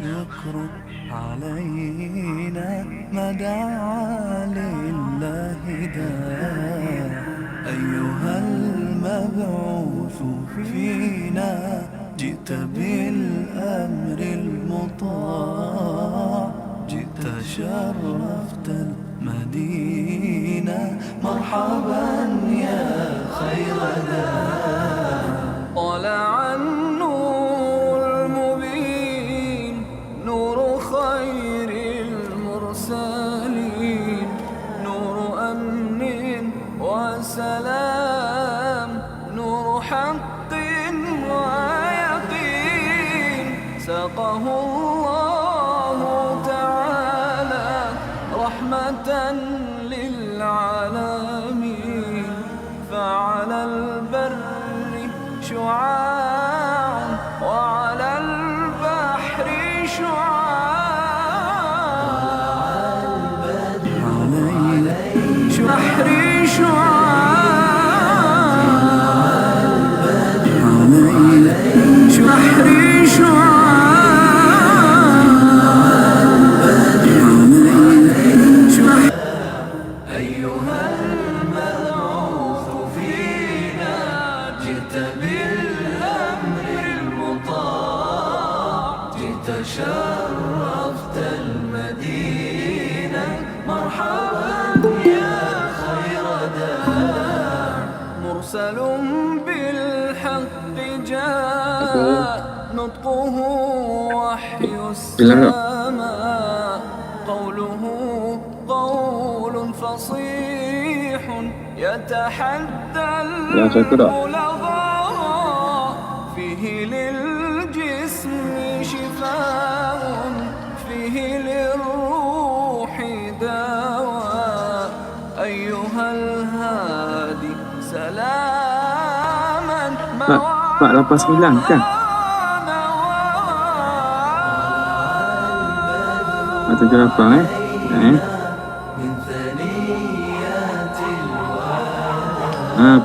الشكر علينا ما دعا لله داع أيها المبعوث فينا جئت بالأمر المطاع جئت شرفت المدينة مرحبا يا خير داع طلع النور المبين نور خير المرسلين نور أمن وسلام نور حق ويقين سقه الله تعالى رحمة للعالمين فعلى البر شعاع وعلى البحر شعاع بحر أيها المبعوث فينا جئت بالأمر المطاع جئت شرفت المدينة مرحبا يا خير داع مرسل بالحق جاء نطقه وحي السماء قوله قول فصيح يتحدى البلغاء فيه للجسم شفاء فيه للروح دواء أيها الهادي سلاما Pak 89 kan? Atau 78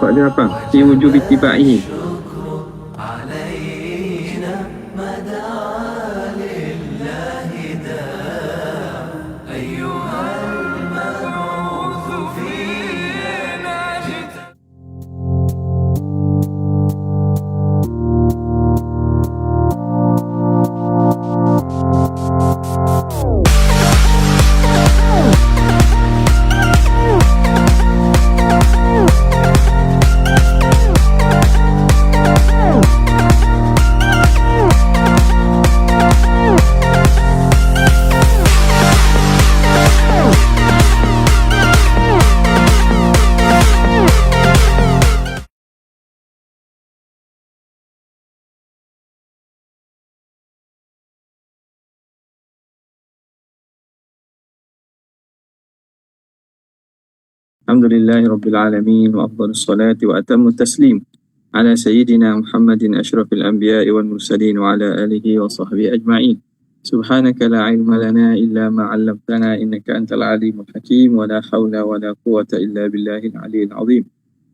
Pak 8 fi wujub ittiba'i علينا ما دعا لله داع أيها المبعوث فينا جئت Alhamdulillahi Rabbil Alamin wa afdalus salati wa atammu taslim ala sayyidina Muhammadin ashrafil anbiya'i wal mursalin wa ala alihi wa sahbihi ajma'in. Subhanaka la ilma lana illa ma 'allamtana innaka antal alimul hakim wa la hawla wa la quwwata illa billahil aliyyil azim.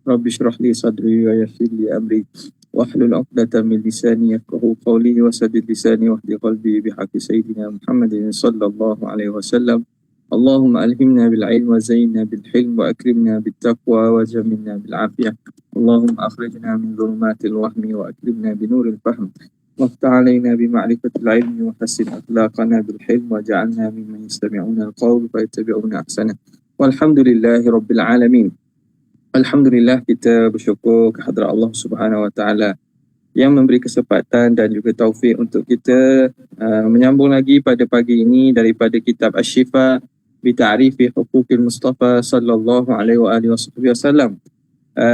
Rabbi shrah li sadri wa yassir li amri wahlul 'uqdatam min lisani yafqahu qawli wa saddid lisani wahdi qalbi bihaqqi sayyidina Muhammadin sallallahu alaihi wasallam. اللهم ألهمنا بالعلم وزينا بالحلم وأكرمنا بالتقوى وجملنا بالعافية اللهم أخرجنا من ظلمات الوهم وأكرمنا بنور الفهم وافتح علينا بمعرفة العلم وحسن أخلاقنا بالحلم وجعلنا ممن يستمعون القول فيتبعون أحسنه والحمد لله رب العالمين. Alhamdulillah, kita bersyukur kehadrat Allah Subhanahu Wa Taala yang memberi kesempatan dan juga taufik untuk kita menyambung lagi pada pagi ini daripada kitab Asy-Syifa bi Ta'rifi Huquqil Mustafa sallallahu alaihi wasallam.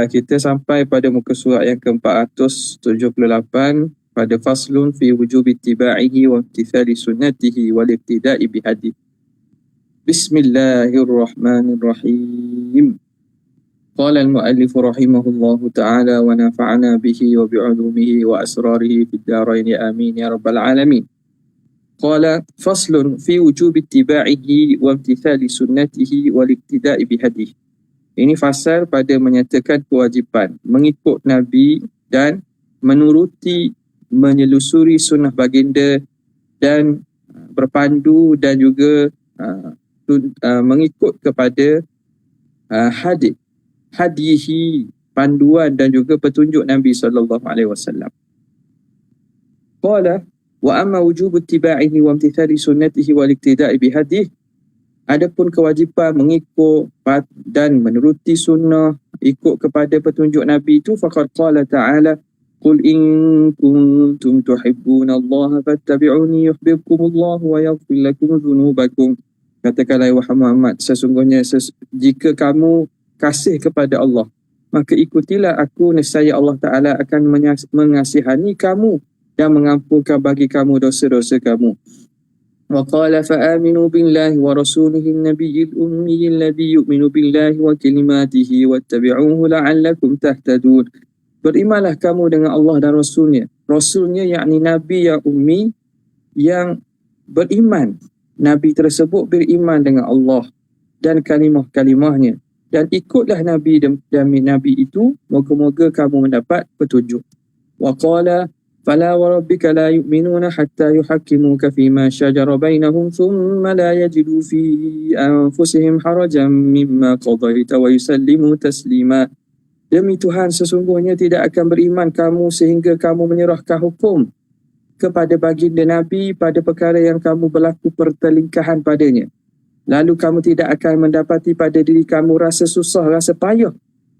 Kita sampai pada muka surat yang ke-478 pada faslun fi wujubi ittiba'ihi wa imtithali sunnatihi wal iqtida'i bihadi. Bismillahirrahmanirrahim. Qala al-muallif rahimahullahu ta'ala wa nafa'ana bihi wa bi'ulumihi wa asrarihi fid dharain amin ya rabbal alamin. Qala faslun fi wujubi ittiba'ihi wa imtithali sunnatihi wal iqtida'i bihadihi. Ini fasal pada menyatakan kewajipan mengikut Nabi dan menuruti menyelusuri sunnah baginda dan berpandu dan juga mengikut kepada hadihi, panduan dan juga petunjuk Nabi sallallahu alaihi wasallam. Qala wa amma wujub ittiba'ihi wa imtithali sunnatihi wal iktida'i bihadihi, adapun kewajipan mengikut dan menuruti sunnah, ikut kepada petunjuk Nabi itu, faqad qala ta'ala qul in kuntum tuhibbuna Allah fattabi'uni yuhibbukumullah wa yaghfir lakum dhunubakum. Katakanlah wahai Muhammad, sesungguhnya jika kamu kasih kepada Allah, maka ikutilah aku, nescaya Allah Ta'ala akan mengasihani kamu dan mengampunkan bagi kamu dosa-dosa kamu. Wa qala fa'aminu billahi wa rasulihi an-nabiyil ummi alladhi yu'minu billahi wa kalimatihi wattabi'uhu la'allakum tahtadun. Berimanlah kamu dengan Allah dan Rasulnya. Rasulnya yakni Nabi yang ummi yang beriman. Nabi tersebut beriman dengan Allah dan kalimah-kalimahnya. Dan ikutlah Nabi dan Nabi itu, moga-moga kamu mendapat petunjuk. Wa qala فلا وربك لا يؤمنون حتى يحكموك فيما شجر بينهم ثم لا يجدوا في أنفسهم حرجا مما قضيت ويسلموا تسليما. Demi Tuhan, sesungguhnya tidak akan beriman kamu sehingga kamu menyerahkan hukum kepada baginda Nabi pada perkara yang kamu berlaku pertelingkahan padanya. Lalu kamu tidak akan mendapati pada diri kamu rasa susah, rasa payah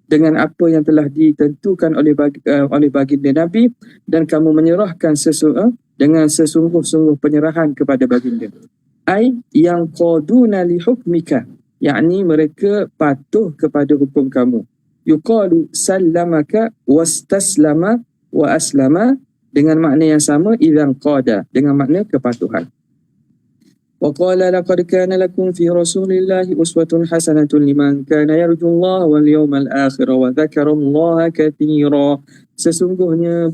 dengan apa yang telah ditentukan oleh baginda Nabi, dan kamu menyerahkan dengan sesungguh-sungguh penyerahan kepada baginda. Ai yang qaduna li hukmika, yakni mereka patuh kepada hukum kamu. Yuqalu sallamaka wastaslama wa aslama, dengan makna yang sama, idzan qada, dengan makna kepatuhan. وقال لقد كان لكم في رسول الله أسوة حسنة لمن كان يرجو الله واليوم الآخر وذكر الله كثيرا. Sesungguhnya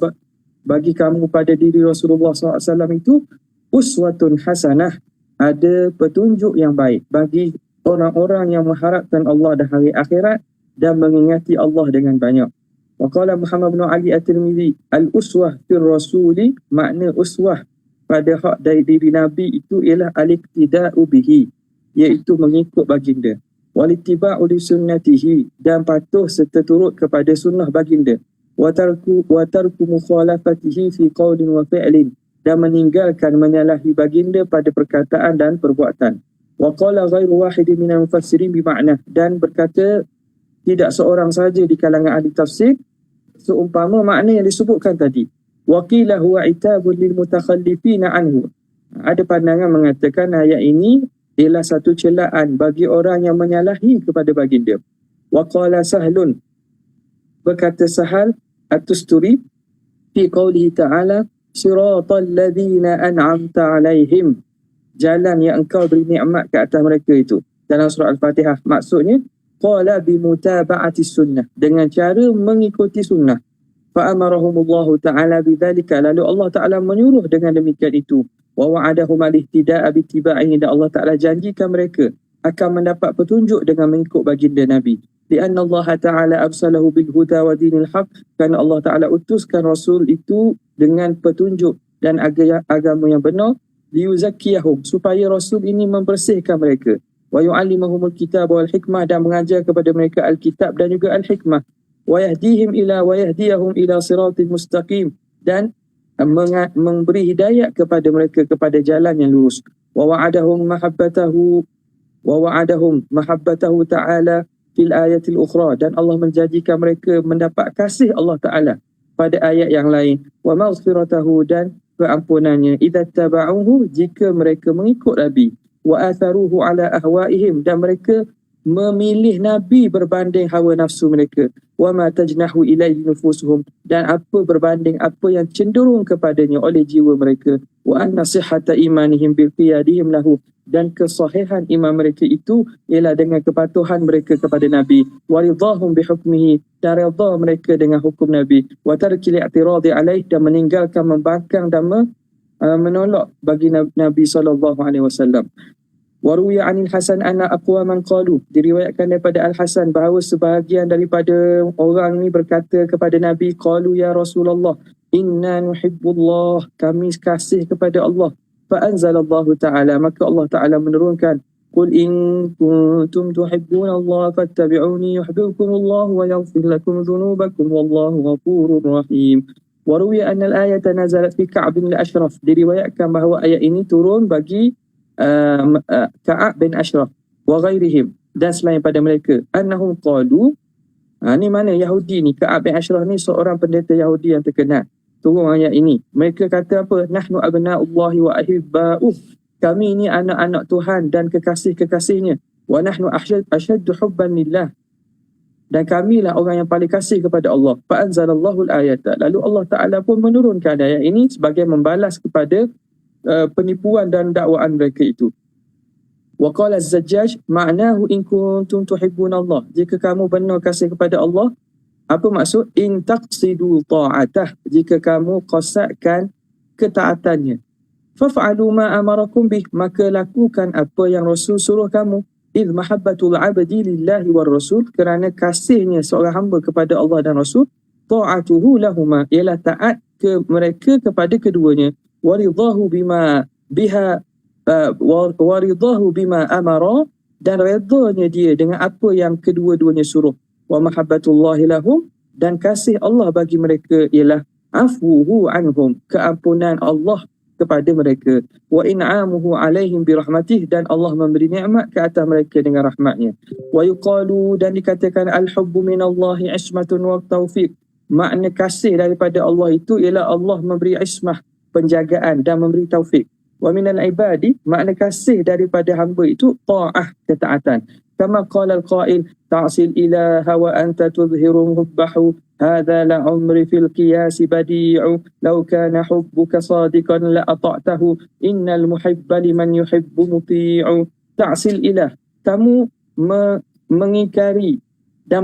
bagi kamu pada diri Rasulullah SAW itu uswatun hasanah, ada petunjuk yang baik bagi orang-orang yang mengharapkan Allah dan hari akhirat dan mengingati Allah dengan banyak. Waqala Muhammad bin Ali At-Tirmidzi, al-uswah fil rasuli, makna uswah pada hak dari diri Nabi itu ialah al-iqtida'u bihi, iaitu mengikut baginda, wal-ittiba'u li sunnatihi, dan patuh serta turut kepada sunnah baginda, wa tarku mukhalafatihi fi qawlin wa fi'lin, dan meninggalkan menyalahi baginda pada perkataan dan perbuatan. Wa qala ghairu wahidin minal mufassirin bimakna, dan berkata tidak seorang saja di kalangan ahli tafsir seumpama makna yang disebutkan tadi. Waqila huwa itabun lil mutakhallifina anhu. Ada pandangan mengatakan ayat ini ialah satu celaan bagi orang yang menyalahi kepada baginda. Waqala Sahlun, berkata Sahal At-Tusturi fi qawlihi ta'ala siratal ladzina an'amta alaihim, jalan yang engkau beri nikmat ke atas mereka itu, dalam surah Al-Fatihah. Maksudnya qala bi mutaba'ati sunnah, dengan cara mengikuti sunnah. Fa'amarahumullahu ta'ala bidzalika, lalu Allah Ta'ala menyuruh dengan demikian itu. Wa wa'adahum al-ihtida'a bittiba'ihi, dan Allah Ta'ala janjikan mereka akan mendapat petunjuk dengan mengikut baginda Nabi. Lianna Allah Ta'ala arsalahu bil huda wa dinil haq, kerana Allah Ta'ala utuskan Rasul itu dengan petunjuk dan agama yang benar, liyuzakkiyahum, supaya Rasul ini membersihkan mereka, wa yu'allimahumul kitab wal hikmah, dan mengajar kepada mereka al-kitab dan juga al-hikmah, wa yahdiyahum ila siratil mustaqim, dan memberi hidayah kepada mereka kepada jalan yang lurus. Wa wa'adahum mahabbatahu ta'ala fil ayatil ukhra, dan Allah menjanjikan mereka mendapat kasih Allah Ta'ala pada ayat yang lain. Wa maghfiratahu, dan keampunannya, idza taba'uhu, jika mereka mengikut Nabi. Wa atharuhu ala ahwaihim, dan mereka memilih Nabi berbanding hawa nafsu mereka. Wa ma tajnahu ilaihi nufusuhum, dan apa berbanding apa yang cenderung kepadanya oleh jiwa mereka. Wa anna sihhata imanihim bil qiyadihim lahu, dan kesahihan iman mereka itu ialah dengan kepatuhan mereka kepada Nabi. Wa ridahum bi hukmihi, dan redha mereka dengan hukum Nabi. Wa tarkil i'tiradi alaih, dan meninggalkan membangkang dan menolak bagi Nabi sallallahu alaihi wasallam. Waruya anil Hasan anna aqwaman qalu, diriwayatkan daripada Al-Hasan bahawa sebahagian daripada orang ni berkata kepada Nabi, qalu ya Rasulullah inna nuhibbullah, kami kasih kepada Allah, Fa'anzalallahu ta'ala, maka Allah Ta'ala menurunkan, Qul in kuntum tuhibbuna Allah fattabi'uni yuhibbukumullah wa yaghfir lakum dhunubakum wallahu ghafurur rahim. Wa ruwiya anna al-ayata nazalat fi Ka'b bin al-Ashraf. Diriwayatkan bahawa ayat ini turun bagi Ka'ab bin Ashraf wa ghairihim, dan selain pada mereka. Annahum qalu, ni mana Yahudi ni, Ka'ab bin Ashraf ni seorang pendeta Yahudi yang terkenal. Turun ayat ini. Mereka kata apa? Nahnu abna'ullahi wa ahibba'uh. Kami ni anak-anak Tuhan dan kekasih-kekasihnya. Wa nahnu asyaddu hubban lillah. Dan kamilah orang yang paling kasih kepada Allah. Fa'anzalallahu al-ayata. Lalu Allah Ta'ala pun menurunkan ayat ini sebagai membalas kepada penipuan dan dakwaan mereka itu. Wa qala az-Zajjaj ma'nahu in kuntum tuhibbuna Allah. Jika kamu benar kasih kepada Allah, apa maksud? In taqsidu ta'atah. Jika kamu qasadkan ketaatannya. Faf'alu ma amarakum bih. Maka lakukan apa yang Rasul suruh kamu. Idh mahabbatul abdi lillahi war rasul. Kerana kasihnya seorang hamba kepada Allah dan Rasul. Ta'atuhu lahuma. Ialah taat ke mereka kepada keduanya. Waridahu bima biha waridahu bima amara. Dan redanya dia dengan apa yang kedua-duanya suruh. Wa mahabbatullahi lahum. Dan kasih Allah bagi mereka ialah afuhu anhum. Keampunan Allah kepada mereka. Wa in'amuhu alaihim birahmatih. Dan Allah memberi nikmat ke atas mereka dengan rahmatnya. Wa yuqalu, dan dikatakan al-hubbu minallahi ismatun wa taufiq. Makna kasih daripada Allah itu ialah Allah memberi ismah, penjagaan, dan memberi taufik. Wa minal ibadi, makna kasih daripada hamba itu ta'ah, ketaatan. Kama qala al-qail ta'sil ilaha wa anta tudhiru hubbahu. هذا لعمري في القياس بديع لو كان حبك صادقا لأطعته إن المحب لمن يحب مطيع. تعصي الإله, kamu mengingkari dan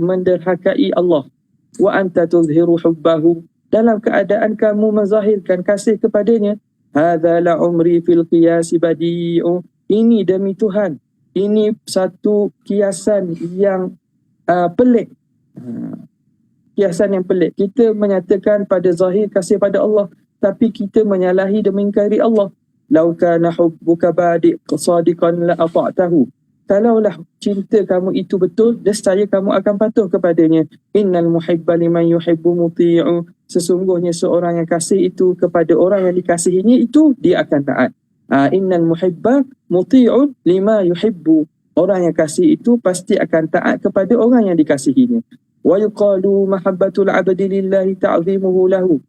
menderhakai Allah. Wa anta tuzhiru hubbahu, dalam keadaan kamu menzahirkan kasih kepadanya. Hadza la umri fil qiyas badi'u, ini demi Tuhan, ini satu kiasan yang pelik. Kiasan yang pelik. Kita menyatakan pada zahir kasih pada Allah, tapi kita menyalahi dan mengingkari Allah. Lau kana hubbuka sadiqan la ata'tahu. Kalaulah cinta kamu itu betul, nescaya kamu akan patuh kepadanya. Innal muhibba liman yuhibbu muti'u. Sesungguhnya seorang yang kasih itu kepada orang yang dikasihinya itu, dia akan taat. Innal muhibba muti'un lima yuhibbu. Orang yang kasih itu pasti akan taat kepada orang yang dikasihinya. Wa yuqalu mahabbatul abdi lillahi ta'zimuhu lahu.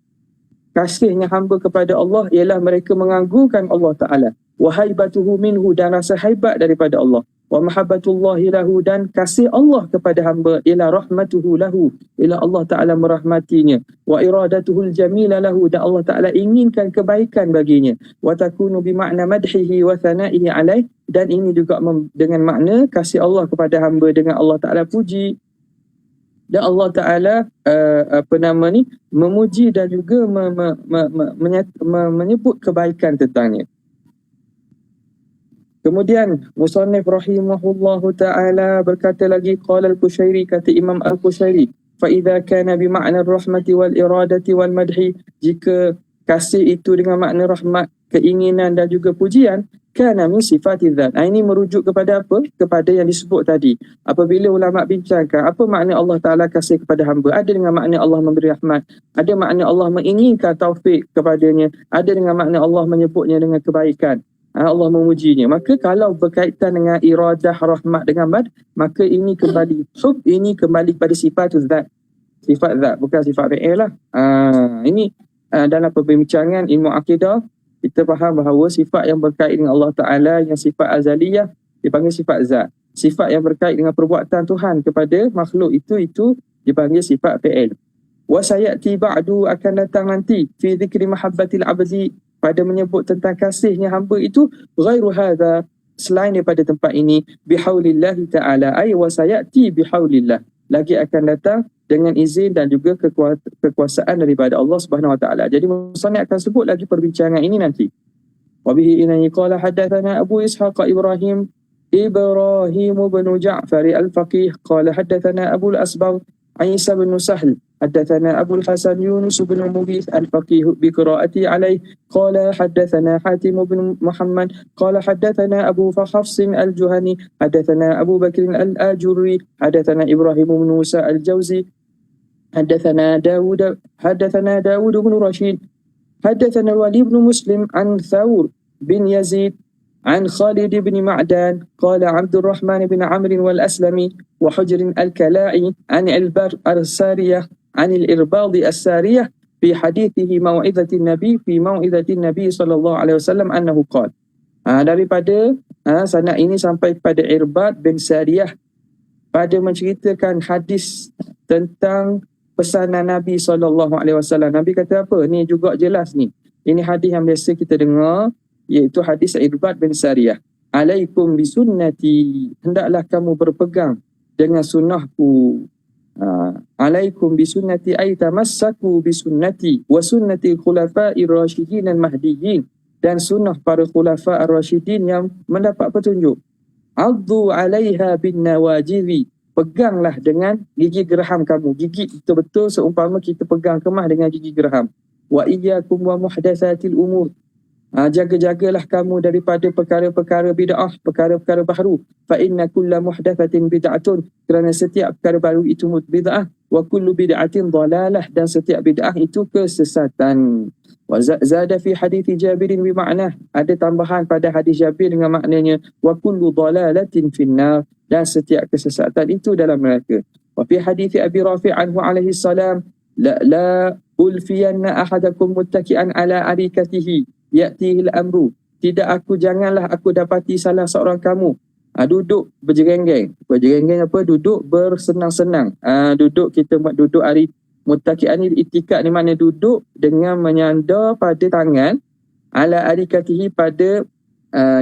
Kasihnya hamba kepada Allah ialah mereka mengagungkan Allah Ta'ala. Wa haibatuhu minhu, dan rasa haibat daripada Allah. Wa mahabbatullahi lahu, dan kasih Allah kepada hamba ialah rahmatuhu lahu, ialah Allah Ta'ala merahmatinya. Wa iradatuhul jamila lahu, dan Allah Ta'ala inginkan kebaikan baginya. Wa takunu bimakna madhihi wa thana'ihi alaih, dan ini juga dengan makna kasih Allah kepada hamba dengan Allah Ta'ala puji. Dan Allah Ta'ala memuji dan juga menyebut kebaikan tentangnya. Kemudian Musannif rahimahullahu ta'ala berkata lagi, qala al-Qushairi, kata Imam al-Qushairi, fa idza kana bi ma'na ar-rahmati wal iradati wal madhi, jika kasih itu dengan makna rahmat, keinginan dan juga pujian, kana min sifati dzat. Ini merujuk kepada apa? Kepada yang disebut tadi. Apabila ulama bincangkan apa makna Allah Ta'ala kasih kepada hamba, ada dengan makna Allah memberi rahmat, ada makna Allah menginginkan taufik kepadanya, ada dengan makna Allah menyebutnya dengan kebaikan, Allah memujinya. Maka kalau berkaitan dengan iradah, rahmat dengan mad, maka ini kembali hub, ini kembali pada sifat dzat. Sifat dzat, bukan sifat fi'il lah. Ini dalam perbincangan ilmu akidah, kita faham bahawa sifat yang berkait dengan Allah Ta'ala, yang sifat azaliyah, dipanggil sifat zat. Sifat yang berkait dengan perbuatan Tuhan kepada makhluk itu dipanggil sifat fi'il. Wa sayati ba'du, akan datang nanti, fi dhikri mahabbatil abdi, pada menyebut tentang kasihnya hamba itu, ghairu hadha, selain daripada tempat ini, bihaulillahi ta'ala, ay wa sayati bihaulillah, lagi akan datang dengan izin dan juga kekuasaan daripada Allah Subhanahu Wa Taala. Jadi musannif akan sebut lagi perbincangan ini nanti. Wa bihi inani qala hadatsana Abu Ishaq Ibrahim bin Ja'far al-Faqih qala hadatsana Abu al-Asbagh Isa bin Sahl حدثنا أبو الحسن يونس بن مغيث الفقيه بقراءتي عليه قال حدثنا حاتم بن محمد قال حدثنا أبو حفص الجهني حدثنا أبو بكر الآجري حدثنا إبراهيم بن موسى الجوزي حدثنا داود بن رشيد حدثنا الوليد بن مسلم عن ثور بن يزيد عن خالد بن معدان قال عبد الرحمن بن عمرو والأسلمي وحجر الكلاعي عن الإرباض السارية في حديثه موعظة النبي صلى الله عليه وسلم أنه قال daripada sanad ini sampai kepada Irbad bin Sariyah pada menceritakan hadis tentang pesanan Nabi SAW. Nabi kata apa? Ni juga jelas ni. Ini hadis yang biasa kita dengar, iaitu hadis Irbad bin Sariyah. Alaikum bisunnati, hendaklah kamu berpegang dengan sunnahku. Alaikum bisunnati ay tamassaku bisunnati wa sunnati khulafa'ir rasyidin al-mahdiyyin, dan sunnah para khulafa' ar-rasyidin yang mendapat petunjuk. Addu 'alaiha bin nawajidhi, peganglah dengan gigi geraham kamu. Gigi betul-betul seumpama kita pegang kemah dengan gigi geraham. Wa iyyakum wa muhdatsatil umur, jaga-jagalah kamu daripada perkara-perkara bid'ah, perkara-perkara baru. Fa inna kulla muhdatsatin bid'atun, kerana setiap perkara baru itu bid'ah. Wa kullu bid'atin dhalalah, dan setiap bid'ah itu kesesatan. Wa zada fi hadits Jabir bi ma'nah, ada tambahan pada hadis Jabir dengan maknanya wa kullu dhalalatin finnar, dan setiap kesesatan itu dalam neraka. Wa fi hadits Abi Rafi' anhu alaihi salam la ulfiyanna ahadakum muttaki'an ala arikatihi ya'tihil amru, janganlah aku dapati salah seorang kamu duduk berjerenggeng. Berjerenggeng apa? Duduk bersenang-senang. Duduk, kita buat duduk hari muttaki'an ni, itikad ni mana duduk dengan menyandar pada tangan, ala arikatihi, pada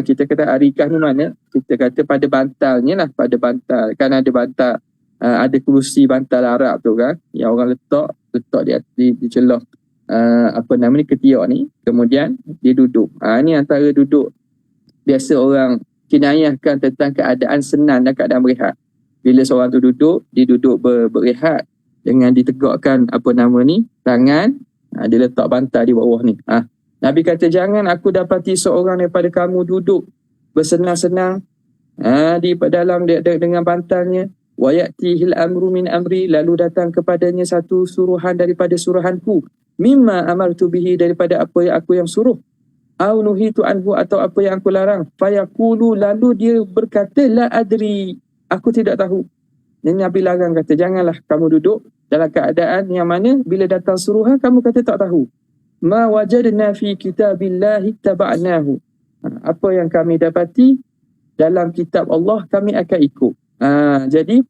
kita kata arikah ni mana, kita kata pada bantalnya lah, pada bantal. Kan ada bantal, ada kerusi bantal Arab tu kan, yang orang letak di celah ketiak ni, kemudian dia duduk. Ni antara duduk biasa orang kinayahkan tentang keadaan senang dan keadaan berehat. Bila seorang tu duduk, dia duduk berehat dengan ditegakkan tangan, dia letak bantal di bawah ni. Nabi kata, jangan aku dapati seorang daripada kamu duduk bersenang-senang di dalam dengan bantalnya. Wa ya'tihil amru min amri, lalu datang kepadanya satu suruhan daripada suruhanku. Mimma amartu bihi, daripada apa yang aku yang suruh. Au nuhitu anhu, atau apa yang aku larang. Fayaqulu, lalu dia berkata, la adri, aku tidak tahu. Dan Nabi larang, kata janganlah kamu duduk dalam keadaan yang mana bila datang suruhan kamu kata tak tahu. Ma wajadna fi kitabillahi taba'nahu, apa yang kami dapati dalam kitab Allah kami akan ikut. Jadi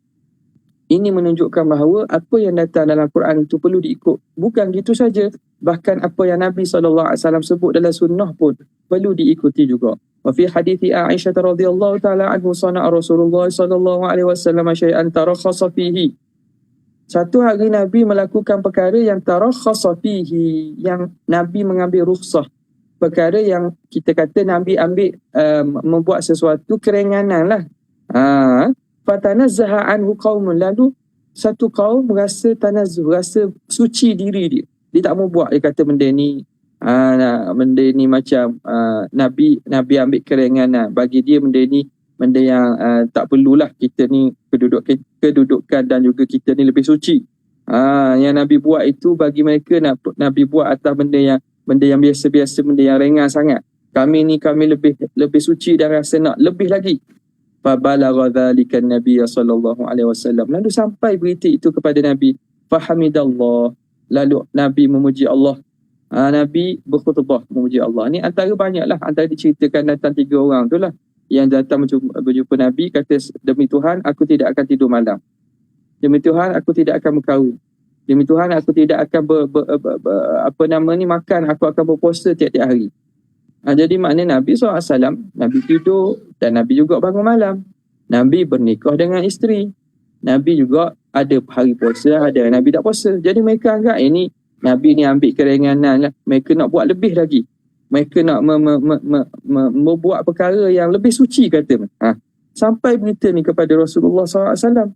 ini menunjukkan bahawa apa yang datang dalam Quran itu perlu diikut. Bukan gitu saja, bahkan apa yang Nabi SAW sebut dalam sunnah pun perlu diikuti juga. Wa fi hadithi Aisyah radhiyallahu ta'ala anhu, sana'a Rasulullah sallallahu alaihi wasallam syai'an tarakhasa fihi. Satu hari Nabi melakukan perkara yang tarakhasa fihi, yang Nabi mengambil rukhsah. Perkara yang kita kata Nabi ambil membuat sesuatu keringanan lah. Fatanazzaha anhu qaumun, lalu satu kaum rasa tanazzuh, rasa suci diri dia. Dia tak mau buat, dia kata benda ni macam Nabi ambil keringanan. Bagi dia benda ni benda yang tak perlulah, kita ni kedudukan dan juga kita ni lebih suci. Yang Nabi buat itu bagi mereka Nabi buat atas benda yang biasa-biasa, benda yang ringan sangat. Kami lebih suci dan rasa nak lebih lagi. Fabalagha dzalika an-nabiy sallallahu alaihi wasallam, lalu sampai berita itu kepada Nabi. Fahamidallah, lalu Nabi memuji Allah. Nabi berkhutbah memuji Allah. Ni antara banyaklah, antara diceritakan datang 3 orang tu lah yang datang berjumpa Nabi, kata demi Tuhan aku tidak akan tidur malam, demi Tuhan aku tidak akan berkahwin, demi Tuhan aku tidak akan makan, aku akan berpuasa tiap-tiap hari. Jadi maknanya Nabi SAW, Nabi tidur dan Nabi juga bangun malam. Nabi bernikah dengan isteri. Nabi juga ada hari puasa, ada Nabi tak puasa. Jadi mereka anggap ini Nabi ni ambil keringanan lah. Mereka nak buat lebih lagi. Mereka nak membuat perkara yang lebih suci, kata. Sampai berita ni kepada Rasulullah SAW.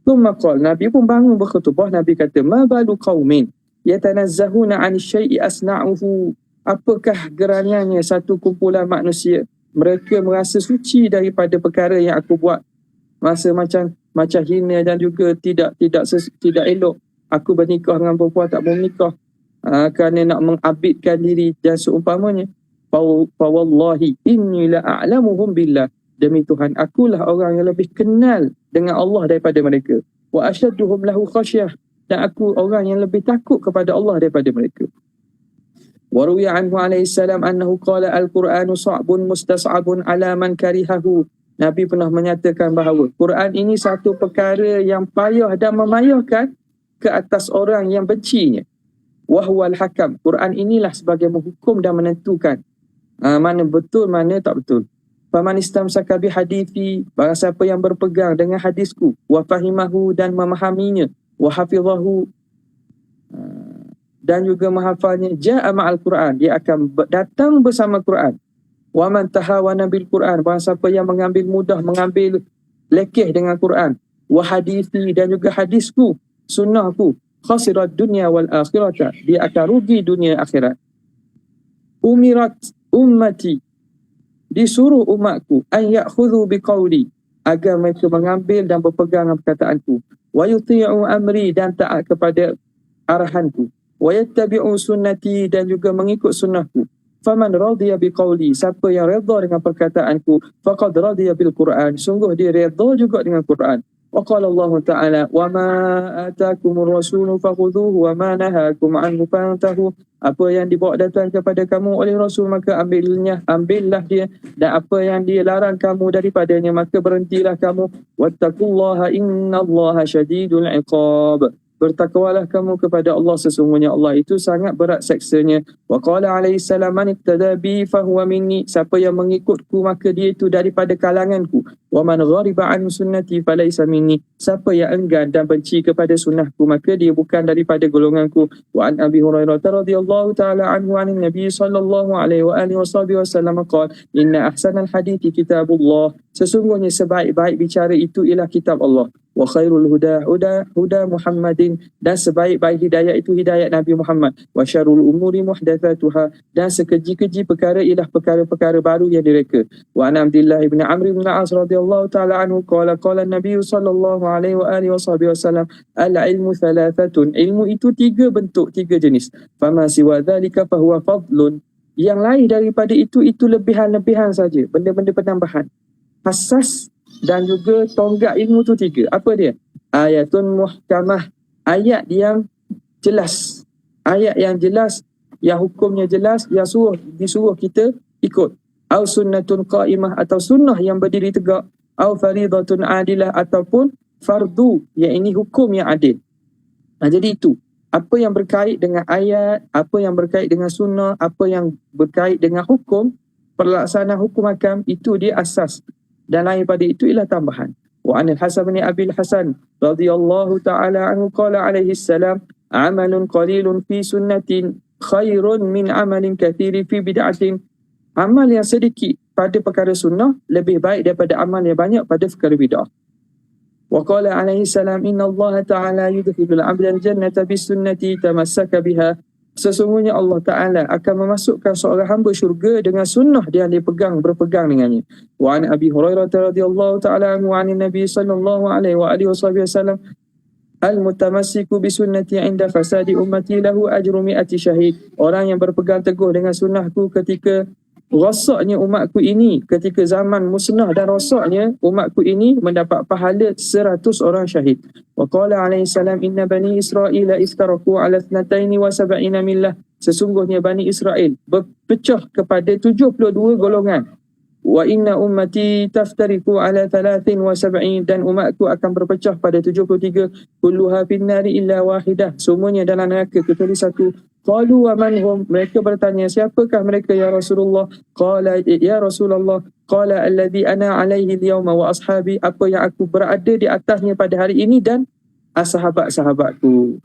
Thumma qala, Nabi pun bangun berkhutbah. Nabi kata, ma balu qaumin yatanazzahuna 'ani syai'i asna'uhu. Apakah gerangannya satu kumpulan manusia, mereka merasa suci daripada perkara yang aku buat, rasa macam hina dan juga tidak elok. Aku bernikah dengan perempuan tak mau menikah kerana nak mengabidkan diri dan seumpamanya. Fa wallahi inni la a'lamuhum billah. Demi Tuhan, akulah orang yang lebih kenal dengan Allah daripada mereka. Wa asyadduhum lahu khasyah. Dan aku orang yang lebih takut kepada Allah daripada mereka. Wa ruwiya anhu alaihi salam annahu qala al-Qur'anu sa'bun mustas'abun ala man karihahu. Nabi pernah menyatakan bahawa Quran ini satu perkara yang payah dan memayahkan ke atas orang yang bencinya. Wa huwal hakam. Quran inilah sebagai menghukum dan menentukan mana betul, mana tak betul. Faman istamsaka bi hadithi, barang siapa yang berpegang dengan hadisku, wa fahimahu, dan memahaminya, wa hafizahu, dan juga menghafalnya, ja'a ma'al Quran, dia akan datang bersama Quran. Wa man tahawana bil Quran, barang siapa yang mengambil mudah, mengambil lekeh dengan Quran, wa hadithi, dan juga hadisku, sunnahku, khasirat dunia wal akhirata, dia akan rugi dunia akhirat. Umirat ummati, disuruh umatku, an ya'khudhu biqawli, agar mereka mengambil dan berpegang dengan perkataanku, wa yuti'u amri, dan taat kepada arahanku, wa yattabi'u sunnati, dan juga mengikut sunnahku. Faman radiya biqawli, siapa yang redha dengan perkataanku, faqad radiya bil Quran, sungguh dia redha juga dengan Quran. Wa qala Allah Ta'ala, wa ma atakumur rasulu fakhudhuhu wa ma nahakum anhu fantahu. Apa yang dibawa datang kepada kamu oleh Rasul, maka ambillah dia, dan apa yang dia larang kamu daripadanya, maka berhentilah kamu. Wattaqullaha innallaha syadidul iqab. Bertakwalah kamu kepada Allah, sesungguhnya Allah itu sangat berat seksanya. Wa qala alaihi salam, man iqtada bi fahuwa minni, siapa yang mengikutku maka dia itu daripada kalanganku. Wa man ghariba an sunnati falaysa minni, siapa yang enggan dan benci kepada sunnahku maka dia bukan daripada golonganku. Wa an Abi Hurairah radhiyallahu taala anhu anin Nabi sallallahu alaihi wa alihi wasallam qala, inna ahsanal hadithi kitabullah, sesungguhnya sebaik-baik bicara itu ialah kitab Allah. Wa khairul huda Muhammadin, dan sebaik-baik hidayah itu hidayat Nabi Muhammad. Wa syarrul umuri muhdatsatuha, dan sekeji-keji perkara ialah perkara-perkara baru yang direka. Wa an Abdullah bin Amr bin As radhiyallahu taala anhu qala Nabi sallallahu alaihi wa alihi wasallam, al-ilmu thalathatun, ilmu itu tiga bentuk, tiga jenis. Fama siwa dzalika fahuwa fadlun, yang lain daripada itu lebihan-lebihan saja, benda-benda penambahan. Asas dan juga tonggak ilmu tu tiga. Apa dia? Ayatun muhkamah, ayat yang jelas, ayat yang jelas, yang hukumnya jelas, yang disuruh kita ikut. Au sunnatun qa'imah, atau sunnah yang berdiri tegak. Au faridatun adilah, ataupun fardu, yang ini hukum yang adil. Jadi itu, apa yang berkait dengan ayat, apa yang berkait dengan sunnah, apa yang berkait dengan hukum, pelaksanaan hukum hakam, itu dia asas. Dan lain pada itu ialah tambahan. Wa anil Hasan bin Abi Hasan radhiyallahu ta'ala anhu qala alaihi salam, amalun qalilun fi sunnatin khairun min amalin katsirin fi bid'atin. Amal yang sedikit pada perkara sunnah lebih baik daripada amal yang banyak pada perkara bid'ah. Wa qala alaihi salam, inna Allah ta'ala yudkhilul 'abda al-jannata bis sunnati tamassaka biha. Sesungguhnya Allah Ta'ala akan memasukkan seorang hamba syurga dengan sunnah yang dia berpegang dengannya. Wa an Abi Hurairah radhiyallahu ta'ala anhu anin Nabi sallallahu alaihi wa alihi wasallam, al-mutamassiku bi sunnati 'inda fasadi ummati lahu ajru mi'ati syahid. Orang yang berpegang teguh dengan sunnahku ketika rosaknya umatku ini, ketika zaman musnah dan rosaknya umatku ini, mendapat pahala 100 orang syahid. Wa qala alaihi salam, inna bani Israel iftaraku ala 72 millah. Sesungguhnya Bani Israel berpecah kepada 72 golongan. Wa inna ummati taftariku ala 73, dan umatku akan berpecah pada 73. Kulluha finnari illa wahidah, semuanya dalam neraka kecuali satu. Qalu wa man hum, mereka bertanya, siapakah mereka ya Rasulullah? Qala ya Rasulullah, qala alladhi ana alaihi al-yawma wa ashabi, apa yang aku berada di atasnya pada hari ini dan sahabat-sahabatku.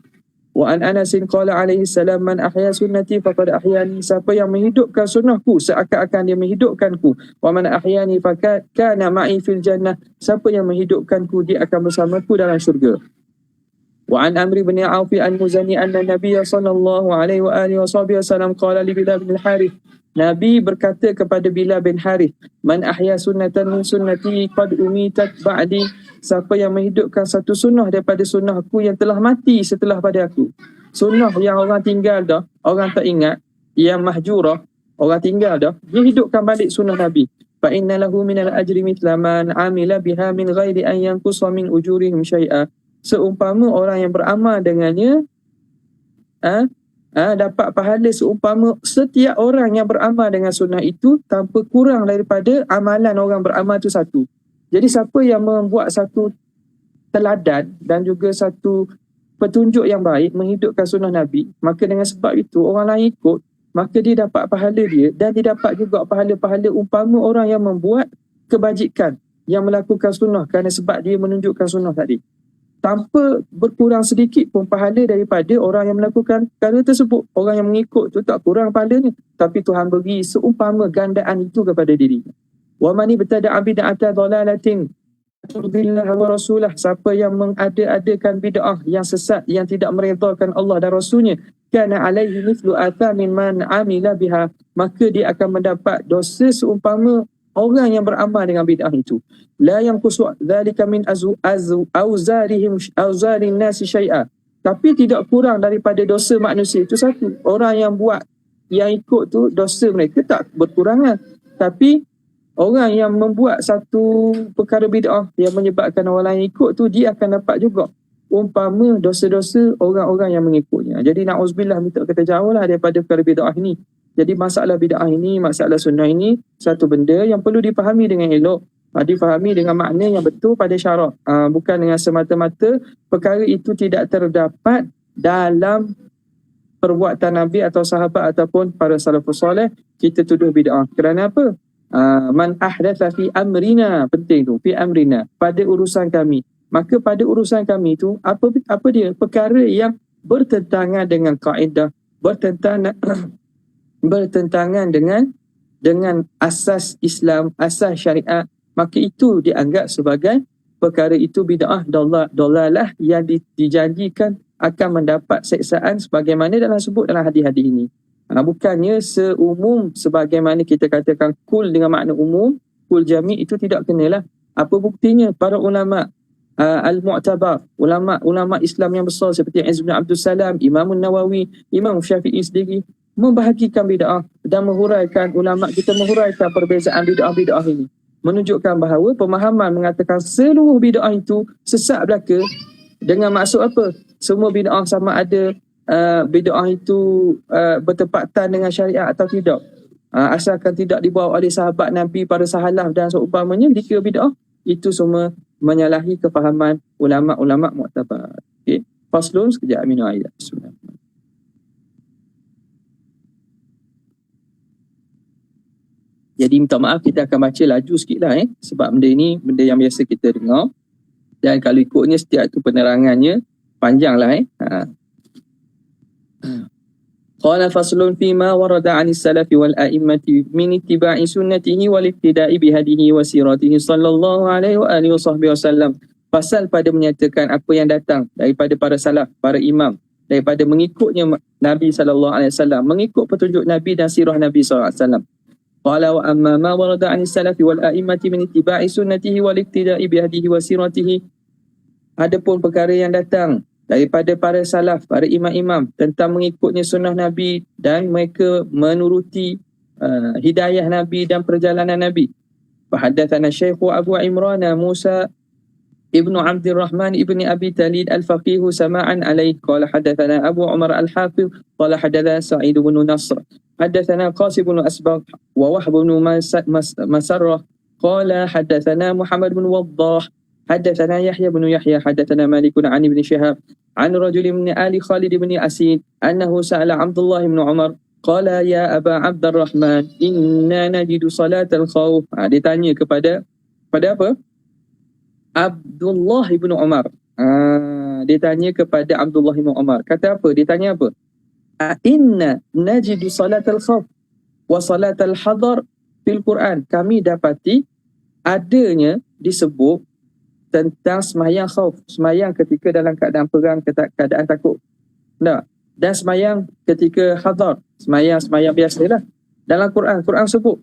Wa an Anas qala alaihi salam man ahya sunnati faqad ahyani, siapa yang menghidupkan sunnahku seakan-akan dia menghidupkanku. Wa man ahyani fakana ma'i fil jannah, siapa yang menghidupkanku dia akan bersamaku dalam syurga. Wa an Amr bin Auf al-Muzani anna Nabiy sallallahu alaihi wa alihi wasallam qala li Bilal bin Harith, Nabi berkata kepada Bilal bin Harith, man ahya sunnatan min sunnati qad umitat ba'di, siapa yang menghidupkan satu sunnah daripada sunnahku yang telah mati setelah pada aku. Sunnah yang orang tinggal dah, orang tak ingat, yang mahjurah, orang tinggal dah, dia hidupkan balik sunnah Nabi. Fa inna lahu minal ajri mithla man amila biha min ghairi an yanqusa min ujurihim syai'a. Seumpama orang yang beramal dengannya dapat pahala seumpama setiap orang yang beramal dengan sunnah itu tanpa kurang daripada amalan orang beramal itu satu. Jadi siapa yang membuat satu teladan dan juga satu petunjuk yang baik menghidupkan sunnah Nabi, maka dengan sebab itu orang lain ikut, maka dia dapat pahala dia, dan dia dapat juga pahala-pahala umpama orang yang membuat kebajikan, yang melakukan sunnah kerana sebab dia menunjukkan sunnah tadi, tanpa berkurang sedikit pun pahala daripada orang yang melakukan perkara tersebut. Orang yang mengikut tu tak kurang pahalanya, tapi Tuhan beri seumpama gandaan itu kepada dirinya. Wa man ibtada'a bid'atan dhalalatin tudillah wa rasulah, siapa yang mengada-adakan bid'ah yang sesat yang tidak meredhakan Allah dan Rasulnya, kana alaihi mithlu athamin man amila biha, maka dia akan mendapat dosa seumpama orang yang beramal dengan bid'ah itu. La yanqusu dzalika min auzarin nasi syai'a, tapi tidak kurang daripada dosa manusia itu satu. Orang yang buat, yang ikut tu, dosa mereka tak berkurangan, tapi orang yang membuat satu perkara bid'ah yang menyebabkan orang lain ikut tu, dia akan dapat juga umpama dosa-dosa orang-orang yang mengikutnya. Jadi na'udzubillah, minta kita jauhlah daripada perkara bid'ah ini. Jadi masalah bid'ah ini, masalah sunnah ini, satu benda yang perlu dipahami dengan elok, difahami dengan makna yang betul pada syarak, bukan dengan semata-mata perkara itu tidak terdapat dalam perbuatan Nabi atau sahabat ataupun para salafus soleh, kita tuduh bid'ah. Kerana apa? Man ahdatha fi amrina, penting tu, fi amrina, pada urusan kami. Maka pada urusan kami tu apa dia? Perkara yang bertentangan dengan kaedah, bertentangan dengan asas Islam, asas syariat, maka itu dianggap sebagai perkara itu bid'ah dalalah yang dijanjikan akan mendapat seksaan sebagaimana dalam sebut dalam hadis-hadis ini. Bukannya seumum sebagaimana kita katakan kul dengan makna umum, kul jami' itu tidak kenalah. Apa buktinya? Para ulama al-mu'tabar, ulama Islam yang besar seperti Izz bin Abdul Salam, Imam Nawawi, Imam Syafi'i sendiri membahagikan bid'ah dan menghuraikan, ulama kita menghuraikan perbezaan bid'ah ini, menunjukkan bahawa pemahaman mengatakan seluruh bid'ah itu sesat belaka dengan maksud apa? Semua bid'ah sama ada bid'ah itu bertepatan dengan syariat atau tidak, asalkan tidak dibawa oleh sahabat Nabi, para sahalaf dan seumpamanya, dikira bid'ah. Itu semua menyalahi kefahaman ulama-ulama mu'tabar. Okey, faslun, sekejap minum air. Bismillahirrahmanirrahim. Jadi minta maaf, kita akan baca laju sikit lah sebab benda ini benda yang biasa kita dengar, dan kalau ikutnya setiap tu penerangannya panjang lah Qala faslun fima warada 'anis salafi wal a'immati min ittiba'i sunnatihi wal iqtida'i bihadihi wa siratihi sallallahu alaihi wa alihi wasallam. Pasal pada menyatakan apa yang datang daripada para salaf, para imam, daripada mengikutnya Nabi sallallahu alaihi wasallam, mengikut petunjuk Nabi dan sirah Nabi sallallahu alaihi wasallam. Qala wa amma ma warada 'anis salafi wal a'immati min ittiba'i sunnatihi wal iqtida'i bihadihi wa siratihi, adapun perkara yang datang daripada para salaf, para imam-imam tentang mengikutnya sunnah Nabi dan mereka menuruti hidayah Nabi dan perjalanan Nabi. Fahaddathana Syekh Abu Imran Musa ibnu Abdurrahman ibni Abi Talid al-Faqih sama'an alaih. Qala haddathana Abu Umar al-Hafiz. Qala haddathana Sa'id ibn Nasr. Haddathana Qasim ibn Asbaq wa Wahb ibn Masarrah. Qala haddathana Muhammad ibn Waddah. حدثنا يحيى بن يحيى حدثنا مالك عن ابن شهاب عن رجل من آل خالد بن أسيد أنه سأل عبد الله بن عمر قال يا أبا عبد الرحمن إنا نجد صلاة الخوف. Dia tanya kepada apa? Abdullah bin Umar. Dia tanya kepada Abdullah bin Umar. Kata apa? Dia tanya apa? Inna najidu salatal khawf wa salatal hadar fil Quran. Kami dapati adanya disebut tentang semayang khauf, semayang ketika dalam keadaan perang, keadaan takut. Tak. Dan semayang ketika hadar, semayang biasalah. Dalam Quran sebut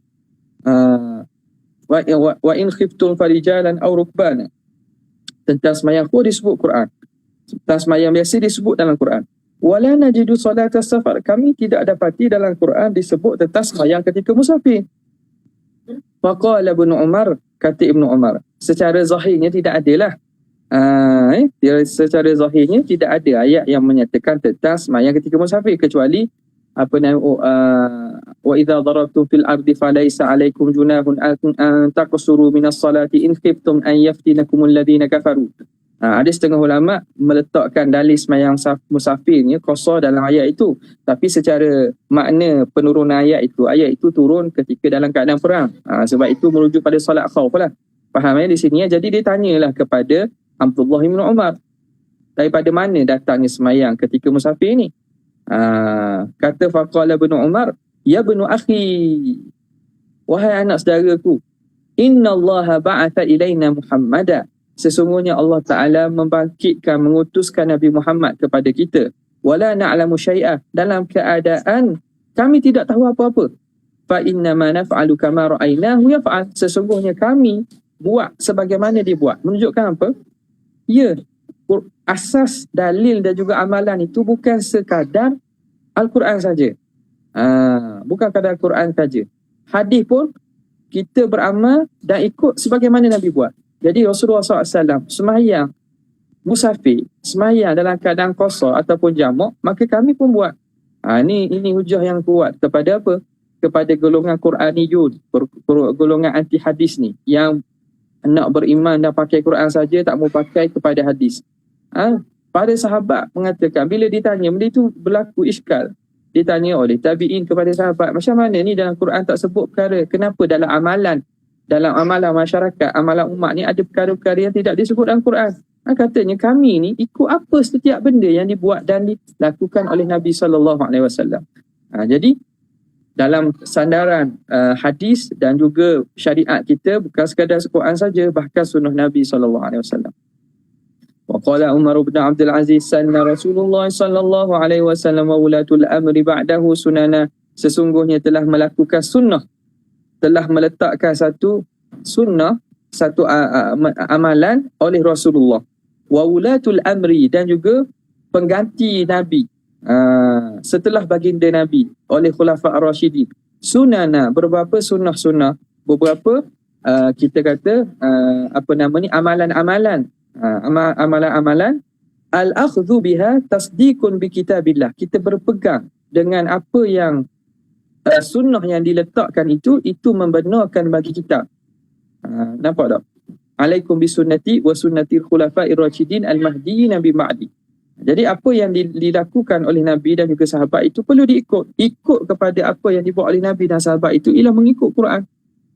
wa in khiftum farijalan aw rukbana. Tentang semayang khuf disebut Quran. Tentang semayang biasa disebut dalam Quran. Wala najidu salatas safar. Kami tidak dapati dalam Quran disebut tentang semayang ketika musafir. Faqala Ibnu Umar, kata Ibnu Umar, secara zahirnya tidak adalah. Secara zahirnya tidak ada ayat yang menyatakan tentang semayang ketika musafir, kecuali wa idza darabtum fil ardi falaysa alaykum junahun an taqsuru minas salati in khiftum an yaftinakumul ladina kafaru. Ada setengah ulama meletakkan dalil semayang musafirnya qasar dalam ayat itu, tapi secara makna penurunan ayat itu turun ketika dalam keadaan perang. Sebab itu merujuk pada solat khauf lah. Faham di sini. Jadi dia tanyalah kepada Abdullah bin Umar, daripada mana datangnya semayang ketika musafir ni? Kata faqala bin Umar, ya ibnu akhi, wahai anak saudaraku, innallaha ba'atha ilaina Muhammadan. Sesungguhnya Allah Ta'ala membangkitkan, mengutuskan Nabi Muhammad kepada kita. Wala na'lamu syai'ah, dalam keadaan kami tidak tahu apa-apa. Fa innama naf'alu kama ra'aynahu yaf'al. Sesungguhnya kami buat sebagaimana dia buat. Menunjukkan apa? Ya, asas dalil dan juga amalan itu bukan sekadar Al-Quran saja. Bukan sekadar Al-Quran saja. Hadis pun kita beramal dan ikut sebagaimana Nabi buat. Jadi Rasulullah SAW semayang musafir, semayang dalam keadaan qasar ataupun jamak, maka kami pun buat. Ini hujah yang kuat kepada apa? Kepada golongan Quraniyun, golongan anti hadis ni, yang nak beriman dan pakai Quran saja, tak mau pakai kepada hadis. Para sahabat mengatakan, bila ditanya, benda itu berlaku iskal. Ditanya oleh tabi'in kepada sahabat, macam mana ni dalam Quran tak sebut perkara, kenapa dalam amalan masyarakat, amalan umat ni ada perkara-perkara yang tidak disebut dalam Quran? Katanya kami ni ikut apa setiap benda yang dibuat dan dilakukan oleh Nabi SAW. Jadi dalam sandaran hadis dan juga syariat kita, bukan sekadar Quran saja, bahkan sunnah Nabi SAW. Wa qala Umar bin Abdul Aziz sanna Rasulullah sallallahu alaihi wasallam wa ulatul amri ba'dahu sunana. Sesungguhnya telah melakukan sunnah, telah meletakkan satu sunnah, satu amalan oleh Rasulullah. Wa ulatul amri, dan juga pengganti Nabi setelah baginda Nabi oleh Khulafa ar-Rasyidin. Sunana, beberapa sunnah-sunnah, beberapa kita kata amalan-amalan. Amalan-amalan al-akhdhu biha tasdiqun bi kitabillah. Kita berpegang dengan apa yang sunnah yang diletakkan itu membenarkan bagi kita. Nampak tak? Alaikum bisunnati wa sunnatil khulafa'ir rasyidin al-mahdiyyin bi ba'di. Jadi apa yang dilakukan oleh Nabi dan juga sahabat itu perlu diikut. Ikut kepada apa yang dibuat oleh Nabi dan sahabat itu ialah mengikut Quran.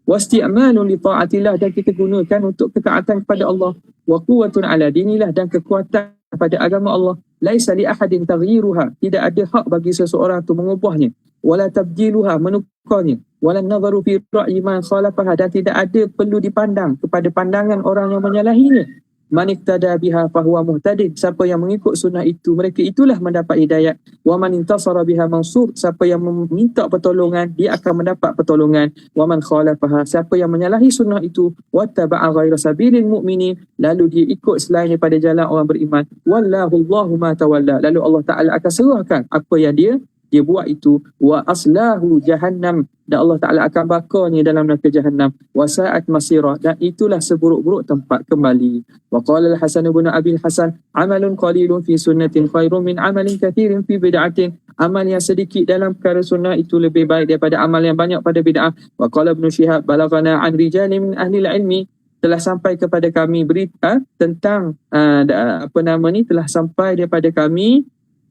Wasti'malun li ta'atillah, dan kita gunakan untuk ketaatan kepada Allah. Wa quwwatun ala dinillah, dan kekuatan pada agama Allah. Laisa li ahadin taghyiruha, tidak ada hak bagi seseorang untuk mengubahnya. Wala tabdiluha, menukarnya. Wala nadharu fi ra'yi man khalafaha, dan tidak ada perlu dipandang kepada pandangan orang yang menyalahinya. Man iktada biha fahuwa muhtadin, siapa yang mengikut sunnah itu, mereka itulah mendapat hidayat. Wa man intasara biha mansur, siapa yang meminta pertolongan, dia akan mendapat pertolongan. Wa man khalafaha, siapa yang menyalahi sunnah itu, wattaba'a ghaira sabilil mu'minin, lalu dia ikut selain daripada jalan orang beriman, wallahu Allahu ma tawalla, lalu Allah Ta'ala akan serahkan apa yang dia buat itu. Wa aslahu jahannam, dan Allah Ta'ala akan bakarnya dalam neraka jahannam. Wa sa'at masirah, dan itulah seburuk-buruk tempat kembali. Wa qala al-Hasan ibn Abi al-Hasan, amalun qalilun fi sunnatin khairun min amalin kathirin fi bid'atin. Amal yang sedikit dalam perkara sunnah itu lebih baik daripada amal yang banyak pada bid'ah. Wa qala Ibn Shihab, balaghana an rijalin min ahli al-ilmi, telah sampai kepada kami berita tentang telah sampai daripada kami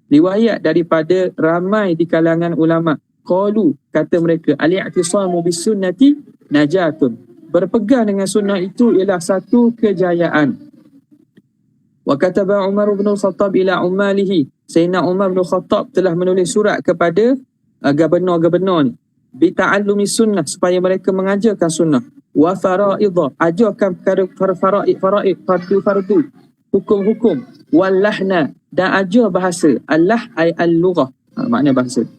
riwayat daripada ramai di kalangan ulama. Qalu, kata mereka, al-i'tisamu bis-sunnati najatun, berpegang dengan sunnah itu ialah satu kejayaan. Wa kataba Umar bin Khattab ila ummalihi. Sayyidina Umar bin Khattab telah menulis surat kepada gubernur-gubernur ni, bi ta'allumi sunnah, supaya mereka mengajarkan sunnah, wa fara'idha, ajarkan perkara fardu, hukum-hukum, wal lahna, dan ajar bahasa. Allah ay al-lughah, makna bahasa.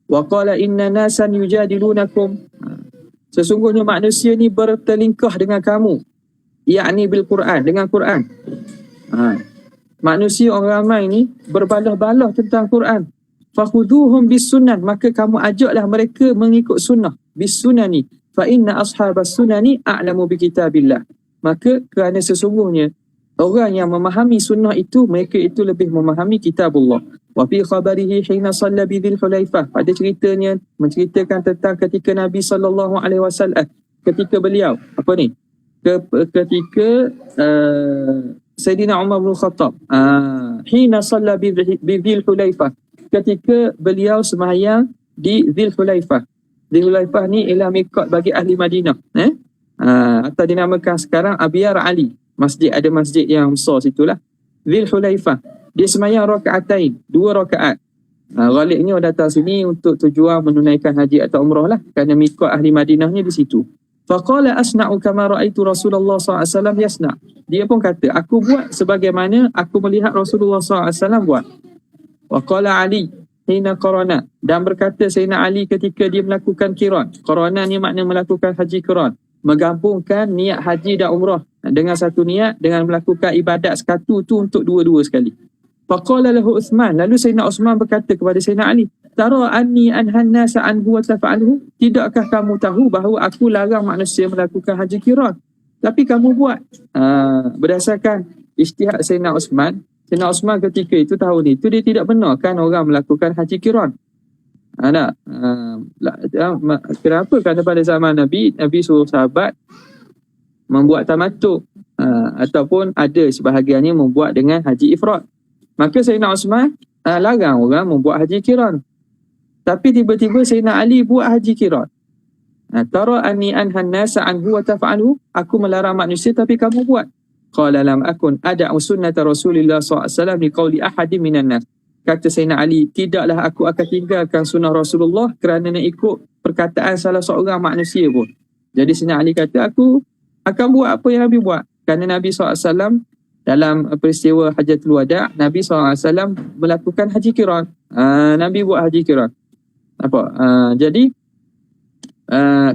Wa qala inna nasan yujadilunakum, sesungguhnya manusia ni bertelingkah dengan kamu, yakni bil Quran, dengan Quran. Manusia orang ramai ni berbalah-balah tentang Quran. Fakhuduhum bis sunnah, maka kamu ajaklah mereka mengikut sunnah. Bis sunani, fa inna ashabas sunani a'lamu bi kitabillah. Maka kerana sesungguhnya orang yang memahami sunnah itu, mereka itu lebih memahami kitabullah. Wa fi khabarihi hina shalla bi Dzul Hulaifah, pada ceritanya menceritakan tentang ketika Nabi SAW, ketika beliau ketika Sayyidina Umar bin Khattab hina shalla bi Dzul Hulaifah, ketika beliau sembahyang di Dzul Hulaifah. Dzul Hulaifah ni ialah miqat bagi ahli Madinah, atau dinamakan sekarang Abyar Ali. Ada masjid yang besar situlah, Dzul Hulaifah. Dia sembahyang rakaatain, 2 rakaat. Ghalibnya datang sini untuk tujuan menunaikan haji atau umrah lah, kerana miqat ahli Madinahnya di situ. Faqala asna'u kama ra'aitu Rasulullah SAW yasna'. Dia pun kata, aku buat sebagaimana aku melihat Rasulullah SAW buat. Wa qala Ali hina qarana, dan berkata Sayyidina Ali ketika dia melakukan qiran. Qarana ni makna melakukan haji qiran, menggabungkan niat haji dan umrah dengan satu niat, dengan melakukan ibadat sekatu tu untuk dua-dua sekali. Faqala lahu Uthman, lalu Sayyidina Uthman berkata kepada Sayyidina Ali, tara anni anhan nasa anhu wa tafa'alhu, tidakkah kamu tahu bahawa aku larang manusia melakukan haji qiran, tapi kamu buat? Berdasarkan ijtihad Sayyidina Uthman ketika itu, tahun itu, dia tidak benarkan orang melakukan haji qiran. Kenapa? Kerana pada zaman Nabi suruh sahabat membuat tamattu, ataupun ada sebahagiannya membuat dengan haji ifrad. Maka Sayyidina Uthman larang orang membuat haji qiran. Tapi tiba-tiba Sayyidina Ali buat haji qiran. Tara anni anhan nasa anhu wa tafa'alu, aku melarang manusia tapi kamu buat. Qala lam akun ada'u sunnata Rasulillah SAW li qawli ahadin minan nas. Kata Sayyidina Ali, tidaklah aku akan tinggalkan sunnah Rasulullah kerana nak ikut perkataan salah seorang manusia pun. Jadi Sayyidina Ali kata, aku akan buat apa yang Nabi buat. Kerana Nabi SAW dalam peristiwa Hajatul Wada', Nabi SAW melakukan haji qiran. Nabi buat haji qiran. Jadi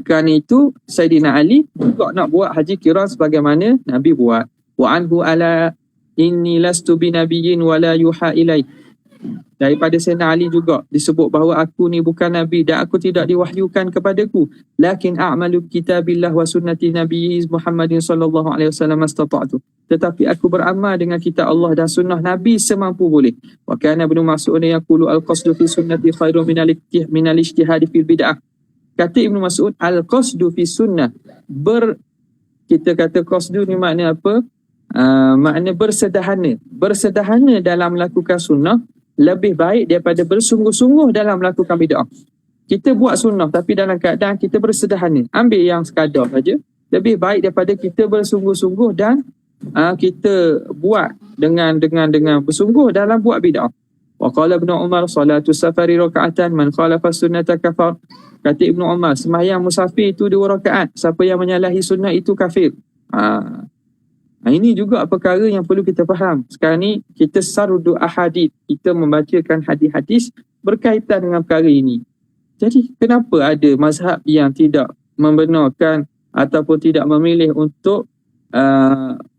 kerana itu Sayyidina Ali juga nak buat haji qiran sebagaimana Nabi buat. Wa anhu ala inni lastu binabiyyin wala yuha ilai. Daripada Sayyidina Ali juga disebut bahawa aku ni bukan Nabi dan aku tidak diwahyukan kepadaku. Lakin a'malu kitabillah wa sunnati Nabi Muhammadin sallallahu alaihi wasallam astata'tu. Tetapi aku beramal dengan kitab Allah dan sunnah Nabi semampu boleh. Wa kana Ibnu Mas'ud yaqulu al-qasdu fi sunnati khairu min al-ijtihad fil bid'ah. Kata Ibnu Mas'ud, al-qasdu fi sunnah. Kita kata qasdu ni makna apa? Makna bersederhana. Bersederhana dalam melakukan sunnah lebih baik daripada bersungguh-sungguh dalam melakukan bid'ah. Kita buat sunnah tapi dalam keadaan kita bersederhana, ambil yang sekadar saja, lebih baik daripada kita bersungguh-sungguh dan kita buat dengan bersungguh dalam buat bid'ah. Wa qala Ibnu Umar salatu safari raka'atan man khalafa sunnata kafar. Kata Ibnu Umar, sembahyang musafir itu 2 rakaat, siapa yang menyalahi sunnah itu kafir. Ini juga perkara yang perlu kita faham. Sekarang ni kita sardu ahadith, kita membacakan hadis-hadis berkaitan dengan perkara ini. Jadi kenapa ada mazhab yang tidak membenarkan ataupun tidak memilih untuk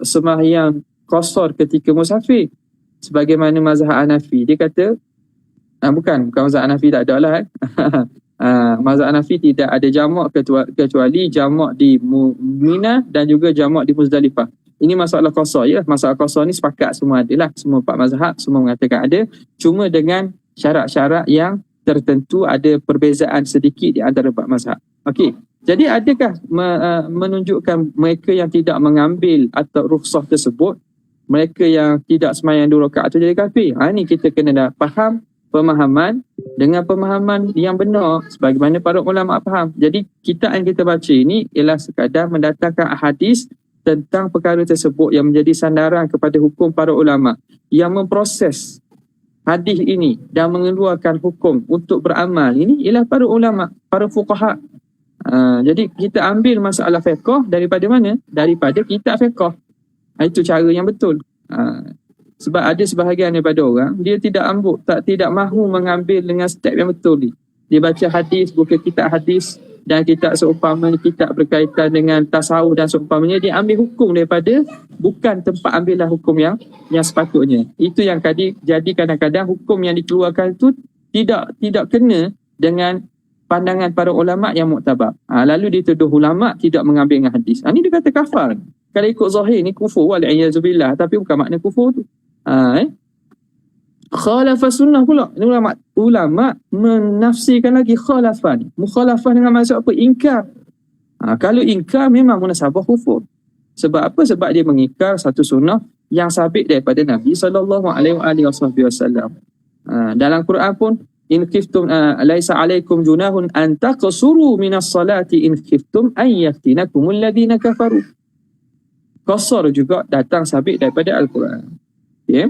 sembahyang qasar ketika musafir? Sebagaimana mazhab Hanafi, dia kata bukan mazhab Hanafi, tak ada lah mazhab Hanafi tidak ada jamak kecuali jamak di Mina dan juga jamak di Muzdalifah. Ini masalah qasar ya. Masalah qasar ni sepakat semua adalah, semua 4 mazhab semua mengatakan ada, cuma dengan syarat-syarat yang tertentu, ada perbezaan sedikit di antara 4 mazhab. Okey. Jadi adakah menunjukkan mereka yang tidak mengambil atau rukhsah tersebut, mereka yang tidak sembahyang 2 rakaat itu jadi kafir? Ni kita kena dah faham pemahaman dengan pemahaman yang benar sebagaimana para ulama faham. Jadi kitab yang kita baca ini ialah sekadar mendatangkan hadis tentang perkara tersebut yang menjadi sandaran kepada hukum para ulama yang memproses hadis ini dan mengeluarkan hukum untuk beramal ini ialah para ulama, para fuqaha. Jadi kita ambil masalah fiqh daripada mana? Daripada kitab fiqh. Itu cara yang betul. Sebab ada sebahagian daripada orang dia tidak mahu mengambil dengan step yang betul ni. Dia baca hadis, buka kitab hadis dan kitab seumpamanya kitab berkaitan dengan tasawuf dan seumpamanya, dia ambil hukum daripada bukan tempat ambillah hukum yang sepatutnya. Itu yang jadi kadang-kadang hukum yang dikeluarkan itu tidak kena dengan pandangan para ulama yang muktabar. Lalu dituduh ulama tidak mengambil dengan hadis. Ini dia kata kafar. Kalau ikut zahir ni kufur wal-iyazubillah, tapi bukan makna kufur tu. Khalafa sunnah pula. Ini ulama menafsirkan lagi khalafah ni. Mukhalafah dengan maksud apa? Ingkar. Kalau ingkar memang munasabah kufur. Sebab apa? Sebab dia mengingkar satu sunnah yang sabit daripada Nabi SAW. Dalam Quran pun in khiftum laisa alaikum junahun an taqsuru minas salati in khiftum an yaftinakumul ladina kafaru. Qasar juga datang sabit daripada Al-Quran. Okay?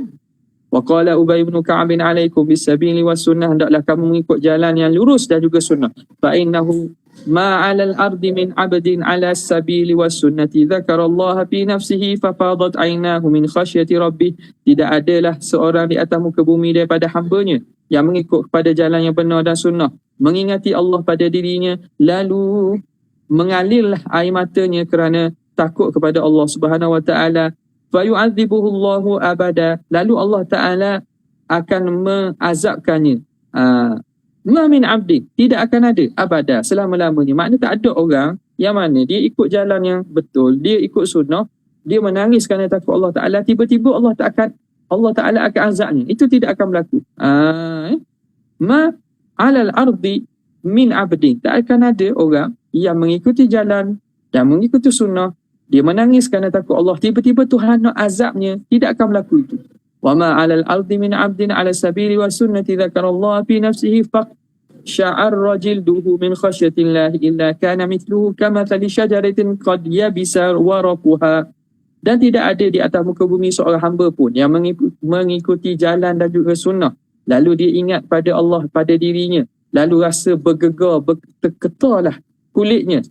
Wa qala Ubay bin Ka'ab alaikum bis-sabili was-sunnah, hendaklah kamu mengikut jalan yang lurus dan juga sunnah. Fa innahu ma 'alal ardi min 'abdin 'ala as-sabili was-sunnati dzakarallaha fi nafsihi fa fadat 'ainahu min khasyati rabbih. Tidak adalah seorang di atas muka bumi daripada hambanya yang mengikut pada jalan yang benar dan sunnah, mengingati Allah pada dirinya, lalu mengalirlah air matanya kerana takut kepada Allah Subhanahu wa taala. Fa yu'adzibuhu Allahu abada, lalu Allah Taala akan mengazabkannya. Ma min 'abdin, tidak akan ada abada, selama-lamanya. Maknanya tak ada orang yang mana dia ikut jalan yang betul, dia ikut sunnah, dia menangis kerana takut Allah Taala, tiba-tiba Allah Taala akan azabnya. Itu tidak akan berlaku. Ma 'alal ardi min 'abdin, tak akan ada orang yang mengikuti jalan dan mengikuti sunnah, dia menangis kerana takut Allah, tiba-tiba Tuhan nak azabnya, tidak akan berlaku itu. Wa ma 'alal ardi min 'abdin 'ala sabili wa sunnati dzakarallaha fi nafsihi fa sya'arra jilduhu min khasyatillahi illa kana mithluhu kamathali syajaratin qad yabisa waraquha. Dan tidak ada di atas muka bumi seorang hamba pun yang mengikuti jalan dan juga sunnah, lalu dia ingat pada Allah, pada dirinya, lalu rasa bergegar, bergetarlah kulitnya.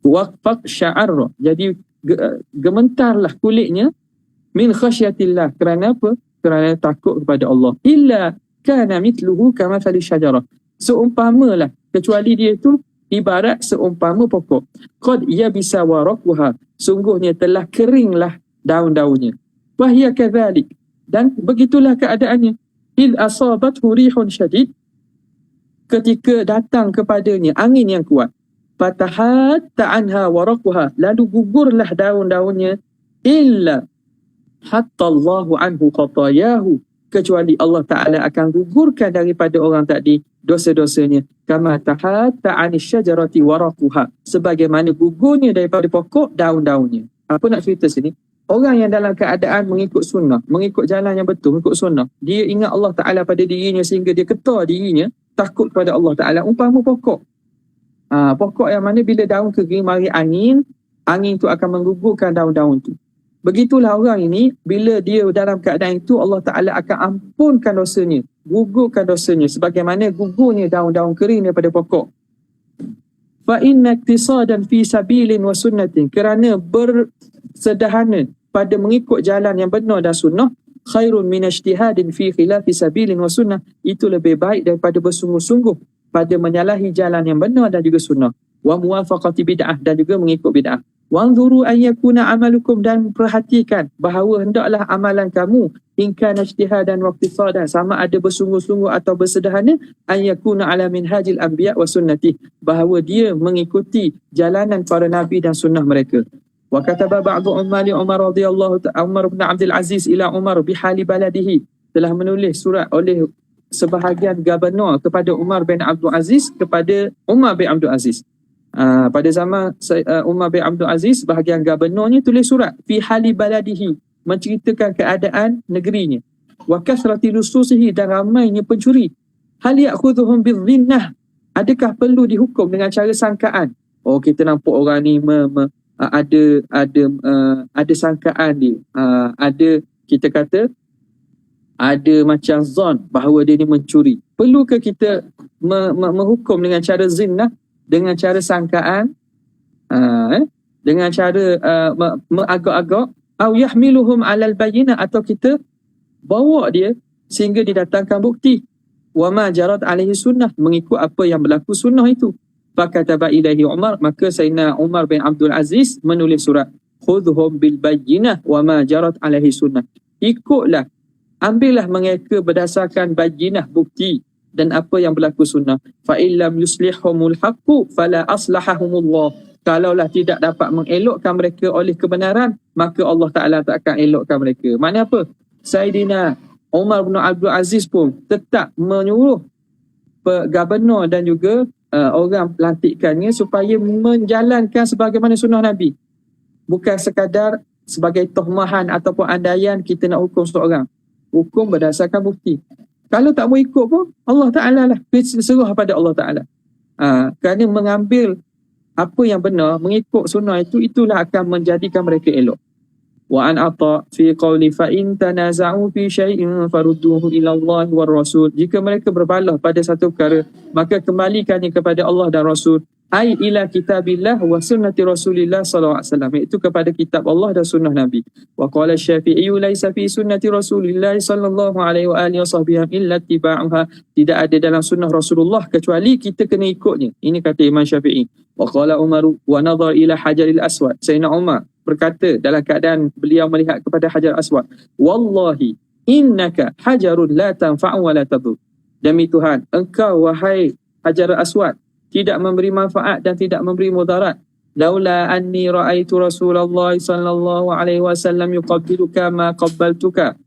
Waqfaq sya'arra, jadi gementarlah kulitnya, min khasyatillah, kerana apa? Kerana takut kepada Allah. Illa kana mithluhu kamathali syajarah, seumpamalah, kecuali dia itu ibarat seumpama pokok. Qad yabisa waraquha, sungguhnya telah keringlah daun-daunnya. Wa hiya kadzalik, dan begitulah keadaannya. Id asabathu rihun syadid, ketika datang kepadanya angin yang kuat. Fatahatta anha waraquha, lalu gugurlah daun-daunnya. Illa hatta Allahu anhu khatayahu, kecuali Allah Ta'ala akan gugurkan daripada orang tadi dosa-dosanya. Kama tahatta anis syajarati waraquha, sebagaimana gugurnya daripada pokok daun-daunnya. Apa nak cerita sini? Orang yang dalam keadaan mengikut sunnah, mengikut jalan yang betul, mengikut sunnah, dia ingat Allah Ta'ala pada dirinya sehingga dia ketar dirinya, takut kepada Allah Ta'ala, umpama pokok. Pokok yang mana bila daun kering mari angin tu akan menggugurkan daun-daun tu. Begitulah orang ini, bila dia dalam keadaan itu, Allah Ta'ala akan ampunkan dosanya, gugurkan dosanya sebagaimana gugurnya daun-daun kering daripada pokok. Fa inna iktisadan fi sabilin wa sunnatin, kerana bersedahana pada mengikut jalan yang benar dan sunnah, khairun min ijtihadin fi khilafi sabilin wa sunnah, itu lebih baik daripada bersungguh-sungguh pada menyalahi jalan yang benar dan juga sunnah. Wa muwafaqati bid'ah, dan juga mengikut bid'ah. Wanzuru an yakuna amalukum, dan perhatikan bahawa hendaklah amalan kamu, in kana ijtihadan wa iqtisadan, sama ada bersungguh-sungguh atau bersederhana, an yakuna ala minhajil anbiya wa sunnati, bahawa dia mengikuti jalanan para nabi dan sunnah mereka. Wa kataba ba'du ummali Umar radhiyallahu ta'ala, Umar bin Abdul Aziz ila Umar bihali baladihi, telah menulis surat oleh sebahagian gubernur kepada Umar bin Abdul Aziz, kepada Umar bin Abdul Aziz. Pada zaman Umar bin Abdul Aziz, bahagian gubernurnya tulis surat fi hali baladihi, menceritakan keadaan negerinya. Wa kasrati lususihi, dan ramainya pencuri. Hal ya'khudhuhum bidzinnah, adakah perlu dihukum dengan cara sangkaan? Oh, kita nampak orang ni ada sangkaan dia, ada, kita kata ada macam zon bahawa dia ni mencuri. Perlukah kita menghukum dengan cara zinah, dengan cara sangkaan, dengan cara mengagak-agak, au yahmiluhum alal bayyinah, atau kita bawa dia sehingga didatangkan bukti. Wa ma jarat alaihi sunnah, mengikut apa yang berlaku sunnah itu. Fakataba ilaihi Umar, maka Sayyidina Umar bin Abdul Aziz menulis surat, khudhum bil bayyinah wa ma jarat alaihi sunnah. Ikutlah, ambillah mereka berdasarkan bayyinah, bukti, dan apa yang berlaku sunnah. Fa illam yuslihumul haqqu fala aslahahumullah. Kalaulah tidak dapat mengelokkan mereka oleh kebenaran, maka Allah Ta'ala tak akan elokkan mereka. Maknanya apa? Sayyidina Umar bin Abdul Aziz pun tetap menyuruh gubernur dan juga orang pelantikannya supaya menjalankan sebagaimana sunnah Nabi. Bukan sekadar sebagai tohmahan ataupun andaian kita nak hukum seorang. Hukum berdasarkan bukti. Kalau tak mau ikut pun, Allah Ta'ala lah, serah pada Allah Ta'ala. Kerana mengambil apa yang benar, mengikut sunnah itu, itulah akan menjadikan mereka elok. Wa an ata fi qawli fa in tanaza'u fi syai'in farudduhu ila Allah war Rasul. Jika mereka berbalah pada satu perkara, maka kembalikannya kepada Allah dan Rasul. Ai ila kitabillah wa sunnati Rasulillah sallallahu alaihi wasallam, iaitu kepada kitab Allah dan sunnah Nabi. Wa qala Syafi'i laisa fi sunnati Rasulillah sallallahu alaihi wa alihi wasahbihi illa tiba'uha. Tidak ada dalam sunnah Rasulullah kecuali kita kena ikutnya. Ini kata Imam Syafi'i. Wa qala Umar wa nadhar ila hajaril aswad. Sayyidina Umar berkata dalam keadaan beliau melihat kepada Hajar Aswad, wallahi innaka hajarun la tanfa'u wa la tadur. Demi Tuhan, engkau wahai Hajar Aswad tidak memberi manfaat dan tidak memberi mudarat. Laula anni ra'aitu Rasulullah sallallahu alaihi wasallam yuqabbiluka ma qabbaltuka.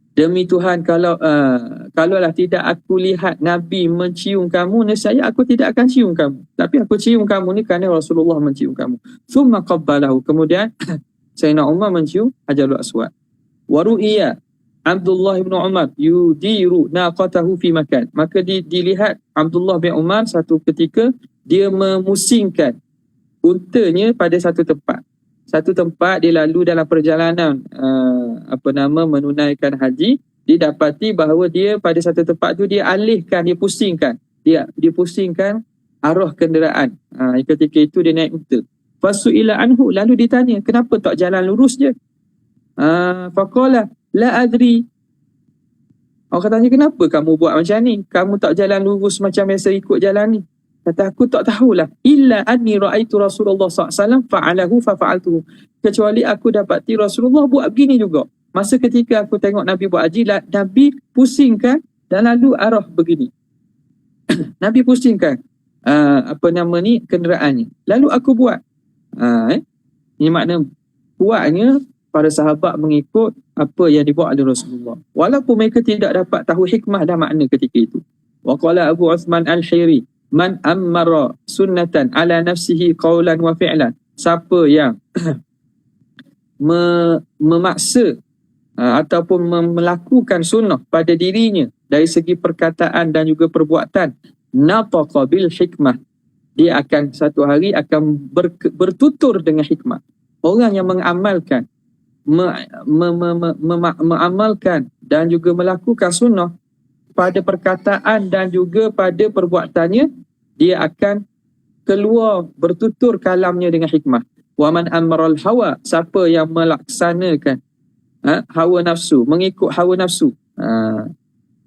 Demi Tuhan, kalaulah tidak aku lihat Nabi mencium kamu, nescaya aku tidak akan cium kamu. Tapi aku cium kamu ni kerana Rasulullah mencium kamu. Thumma qabbalahu. Kemudian Sayyidina Umar mencium Hajarul Aswad. Wa ru'iya Abdullah bin Umar yudiru naqatahu fi makan. Maka dilihat Abdullah bin Umar satu ketika dia memusingkan untanya pada satu tempat. Satu tempat dia lalu dalam perjalanan menunaikan haji, didapati bahawa dia pada satu tempat tu dia alihkan, dia pusingkan arah kenderaan. Ketika itu dia naik unta. Fasu'ila anhu, lalu ditanya, kenapa tak jalan lurus je? Faqala la adri. Orang katanya, kenapa kamu buat macam ni? Kamu tak jalan lurus macam biasa ikut jalan ni? Kata, aku tak tahulah. Illa anni ra'aitu Rasulullah SAW fa'alahu fa'altuhu. Kecuali aku dapati Rasulullah buat begini juga. Masa ketika aku tengok Nabi buat haji, Nabi pusingkan dan lalu arah begini. Nabi pusingkan kenderaannya. Lalu aku buat. Ini makna buatnya para sahabat mengikut apa yang dibuat oleh Rasulullah. Walaupun mereka tidak dapat tahu hikmah dan makna ketika itu. Wa qala Abu Uthman Al-Hiri, man ammara sunnatan ala nafsihi qawlan wa fi'lan. Siapa yang memaksa ataupun melakukan sunnah pada dirinya dari segi perkataan dan juga perbuatan, nataqa bil hikmah, dia akan satu hari akan bertutur dengan hikmah. Orang yang mengamalkan mengamalkan dan juga melakukan sunnah pada perkataan dan juga pada perbuatannya, dia akan keluar bertutur kalamnya dengan hikmah. Wa man amral hawa, siapa yang melaksanakan hawa nafsu, mengikut hawa nafsu.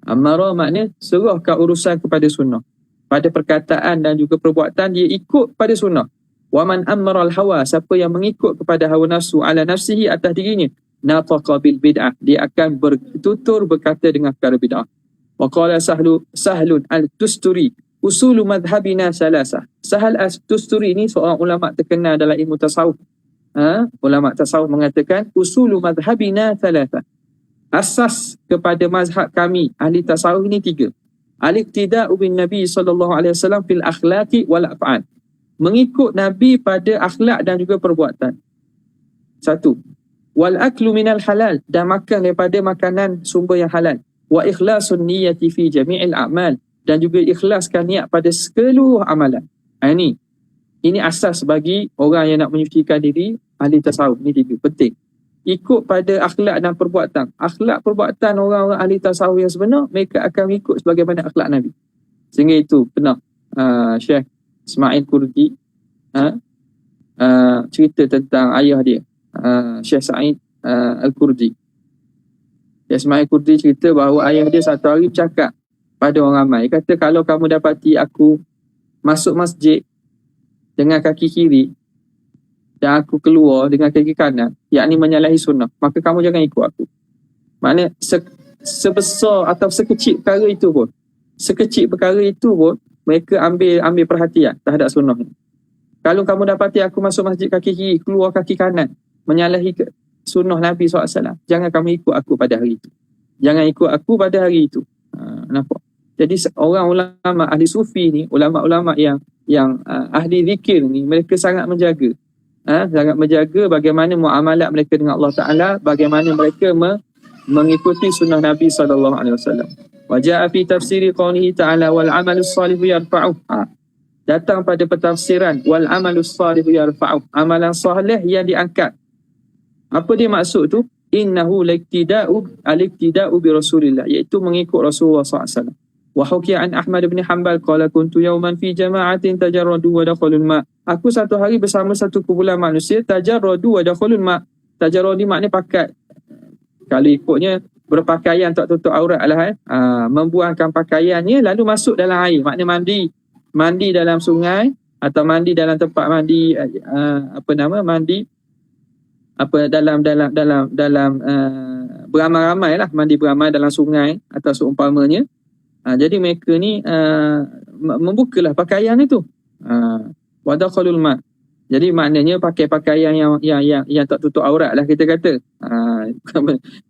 Amara maknanya serahkan urusan kepada sunnah. Pada perkataan dan juga perbuatan dia ikut pada sunnah. Wa man amral hawa, siapa yang mengikut kepada hawa nafsu ala nafsihi, atas dirinya, nataqa bil bid'ah, dia akan bertutur berkata dengan perkara bid'ah. Wa qala Sahlun al-Tusturi usulu madhhabina salasah. Sahal al-Tusturi ini seorang ulama terkenal dalam ilmu tasawuf. Ulama tasawuf mengatakan usulu madhhabina salasah. Asas kepada mazhab kami ahli tasawuf ini 3. Al-iqtida'u bin Nabi sallallahu alaihi wasallam fil akhlaqi wal af'al. Mengikut Nabi pada akhlak dan juga perbuatan. 1. Wal aklu minal halal, dan makan daripada makanan sumber yang halal. Wa ikhlasun niyyati fi jami'il a'mal, dan juga ikhlaskan niat pada seluruh amalan. Ini Ini asas bagi orang yang nak menyucikan diri, ahli tasawuf. Ini 3, penting. Ikut pada akhlak dan perbuatan. Akhlak perbuatan orang-orang ahli tasawuf yang sebenar, mereka akan ikut sebagaimana akhlak Nabi. Sehingga itu pernah Syekh Ismail Kurdi cerita tentang ayah dia, Syekh Sa'id Al-Kurdi. Syekh Ismail Kurdi cerita bahawa ayah dia satu hari bercakap pada orang ramai. Dia kata, kalau kamu dapati aku masuk masjid dengan kaki kiri dan aku keluar dengan kaki kanan, yakni menyalahi sunnah, maka kamu jangan ikut aku. Maknanya sebesar atau sekecil perkara itu pun mereka ambil perhatian terhadap sunnah. Kalau kamu dapati aku masuk masjid kaki kiri, keluar kaki kanan, menyalahi sunnah Nabi SAW, jangan kamu ikut aku pada hari itu. Jangan ikut aku pada hari itu. Nampak? Jadi orang ulama ahli sufi ni, ulama-ulama yang ahli zikir ni, mereka sangat menjaga. Sangat menjaga bagaimana muamalat mereka dengan Allah Ta'ala, bagaimana mereka mengikuti sunnah Nabi SAW. Wa ja'a fi tafsiri qawlihi ta'ala wal amalus salihu yarfa'uh. Datang pada pentafsiran wal amalus salihu yarfa'uh, amalan soleh yang diangkat. Apa dia maksud tu? Innahu al-iktida'u bi Rasulillah, iaitu mengikut Rasulullah SAW. Wa hukiya an Ahmad bin Hanbal qala kuntu yawman fi jama'atin tajarradu wa dakhalul ma'. Aku satu hari bersama satu kumpulan manusia tajarradu wa dakhalul ma'. Tajarrudi maknanya pakat. Kalau ikutnya berpakaian tak tutup aurat lah, membuangkan pakaiannya lalu masuk dalam air, maknanya mandi dalam sungai atau mandi dalam tempat mandi dalam beramai-ramai lah, mandi beramai dalam sungai atau seumpamanya. Jadi mereka ni membukalah pakaian itu. Wadakhalul ma'. Jadi maknanya pakai pakaian yang tak tutup aurat lah, kita kata.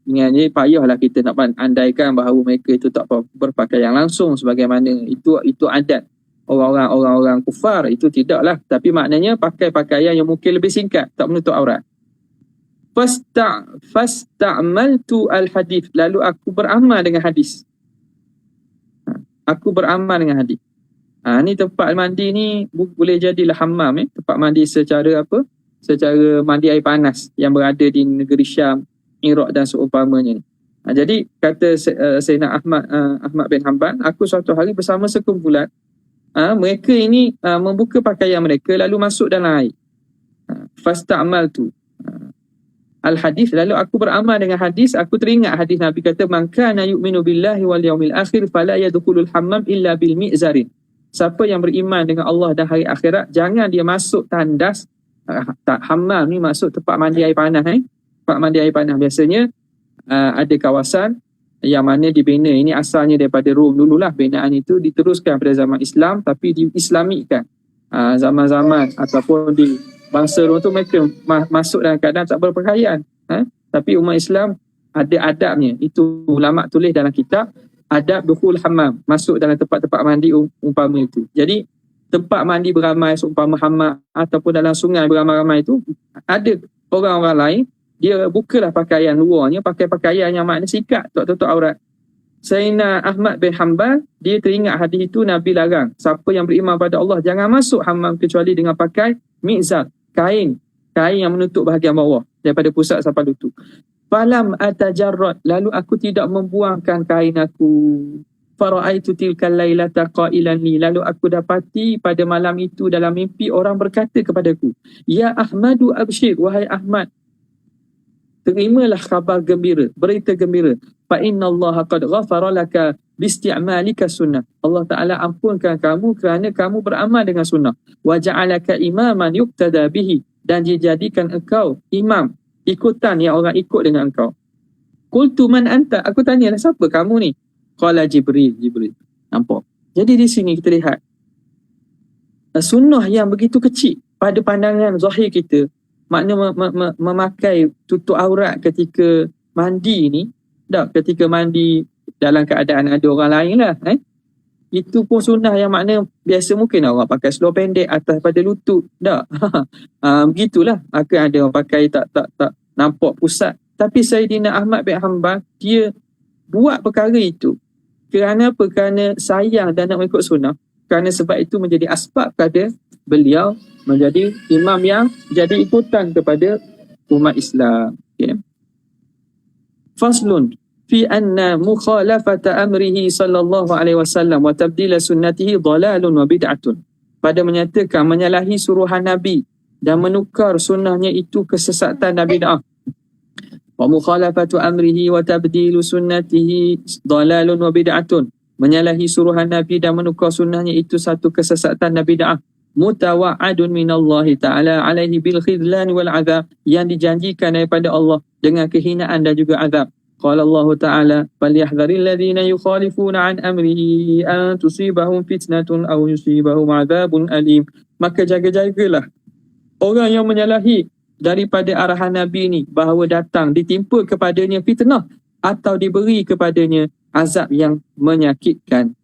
Jadi payahlah kita nak andaikan bahawa mereka itu tak berpakaian langsung sebagaimana itu adat orang-orang kufar, itu tidaklah. Tapi maknanya pakai pakaian yang mungkin lebih singkat, tak menutup aurat. Fasta'maltu al-hadith, lalu aku beramal dengan hadis. Ni tempat mandi ni boleh jadilah hammam, tempat mandi secara mandi air panas yang berada di negeri Syam, Iraq dan seumpamanya ni. Jadi kata Sayyidina Ahmad bin Hanbal, aku suatu hari bersama sekumpulan, mereka ini membuka pakaian mereka lalu masuk dalam air. Fasta'maltu al-hadis, lalu aku beramal dengan hadis. Aku teringat hadis Nabi kata, man kana yu'minu billahi wal yawmil akhir fala yadkhulul hammam illa bil mi'zarin. Siapa yang beriman dengan Allah dan hari akhirat, jangan dia masuk tandas. Hammam ni maksud tempat mandi air panas. Tempat mandi air panas biasanya ada kawasan yang mana dibina. Ini asalnya daripada Rom dululah. Binaan itu diteruskan pada zaman Islam tapi diislamikkan. Zaman-zaman ataupun di bangsa Rom tu mereka masuk dalam keadaan tak berpakaian. Tapi umat Islam ada adabnya. Itu ulama tulis dalam kitab adab dukhul hammam, masuk dalam tempat-tempat mandi umpama itu. Jadi tempat mandi beramai seumpama hammam ataupun dalam sungai beramai-ramai itu, ada orang-orang lain dia bukalah pakaian luarnya, pakai pakaian yang makna sikat, tak tutup aurat. Sayyidina Ahmad bin Hanbal dia teringat hadis itu, Nabi larang siapa yang beriman pada Allah jangan masuk hammam kecuali dengan pakai mizar, kain yang menutup bahagian bawah daripada pusat sampai lutut. Falam atajarrad, lalu aku tidak membuangkan kain aku. Fara'aitu tilkal lailata qailan li, lalu aku dapati pada malam itu dalam mimpi orang berkata kepadaku, ya Ahmadu abshir, wahai Ahmad, terimalah kabar gembira, berita gembira. Fa innallaha qad ghafara laka bisti'malika sunnah. Allah Ta'ala ampunkan kamu kerana kamu beramal dengan sunnah. Wa ja'alaka imaman yuqtada bihi, dan dijadikan engkau imam, ikutan yang orang ikut dengan engkau. Qultu man anta, aku tanyalah siapa kamu ni? Qala Jibril. Nampak? Jadi di sini kita lihat sunnah yang begitu kecil pada pandangan zahir kita, makna memakai tutup aurat ketika mandi ni, ketika mandi dalam keadaan ada orang lain lah, itu pun sunnah yang makna biasa. Mungkin orang pakai seluar pendek atas pada lutut, begitulah. Maka ada orang pakai tak nampak pusat. Tapi Sayyidina Ahmad bin Hanbal dia buat perkara itu kerana apa? Kerana sayang dan nak mengikut sunnah. Kerana sebab itu menjadi asbab pada beliau menjadi imam yang jadi ikutan kepada umat Islam. Okay. Faslun fi anna mukhalafata amrihi sallallahu alaihi wasallam wa tabdila sunnatihi dhalalun wa bid'atun. Pada menyatakan menyalahi suruhan Nabi dan menukar sunnahnya itu kesesatan dan bid'ah. Wa mukhalafatu amrihi wa tabdilu sunnatihi dhalalun wa bid'atun. Menyalahi suruhan Nabi dan menukar sunnahnya itu satu kesesatan dan bid'ah. Mutawa'adun minallahi ta'ala alaihi bil khidlan wal azab, yang dijanjikan daripada Allah dengan kehinaan dan juga azab. Qala Allah Ta'ala, falyahdharil ladzina yukhalifuna an amrihi an tusibahum fitnatun aw yusibahum azabun alim. Maka jaga-jagalah orang yang menyalahi daripada arahan Nabi ni, bahawa datang ditimpa kepadanya fitnah atau diberi kepadanya azab yang menyakitkan.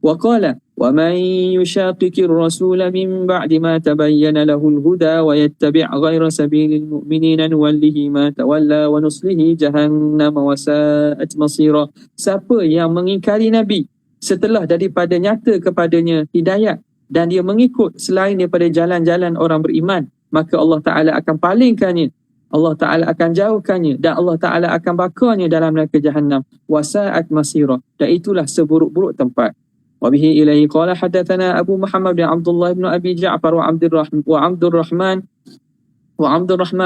Wa qala wa man yushaqiqir rasula min ba'di ma tabayyana lahul huda wa yattabi' ghayra sabilil mu'minina nuwallihi ma tawalla wa nuslihi jahannam wa sa'at masira. Siapa yang mengingkari Nabi setelah daripada nyata kepadanya hidayat dan dia mengikut selain daripada jalan-jalan orang beriman, maka Allah Ta'ala akan palingkannya, Allah Ta'ala akan jauhkannya, dan Allah Ta'ala akan bakarnya dalam neraka Jahannam. Wasa'at masira, dan itulah seburuk-buruk tempat. Wabihi ilaihi qala hadathana Abu Muhammad bin Abdullah bin Abi Ja'far wa Abdurrahman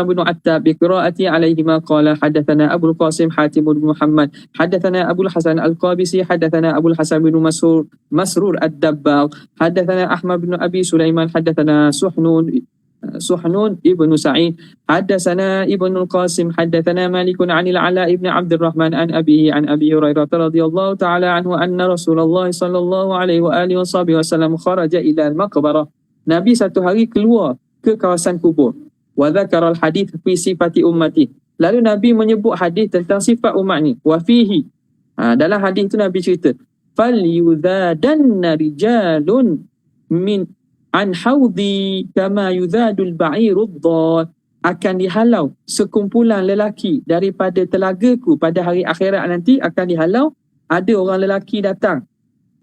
bin Attab bi qiraati alayhima qala hadathana Abu Qasim Hatim bin Muhammad hadathana Abu Hasan Al-Qabisi hadathana Abu Hasan bin Masrur Ad-Dabbagh hadathana Ahmad bin Abi Sulaiman hadathana Suhnun ibn Sa'id hadatsana Ibnu Qasim hadatsana Malik an al-Ala ibn Abdurrahman an Abi Hurairah radhiyallahu ta'ala anhu anna Rasulullah sallallahu alaihi wa alihi wasallam kharaja ila al-maqbarah. Nabi satu hari keluar ke kawasan kubur. Wa dzakara al-hadits fi sifati ummati. Lalu Nabi menyebut hadis tentang sifat umat ni. Wa fihi, dalam hadis tu Nabi cerita, falyudhadanna rijalun min an haudhi kama yudhadul ba'irud dhal, akan dihalau sekumpulan lelaki daripada telagaku pada hari akhirat nanti. Akan dihalau, ada orang lelaki datang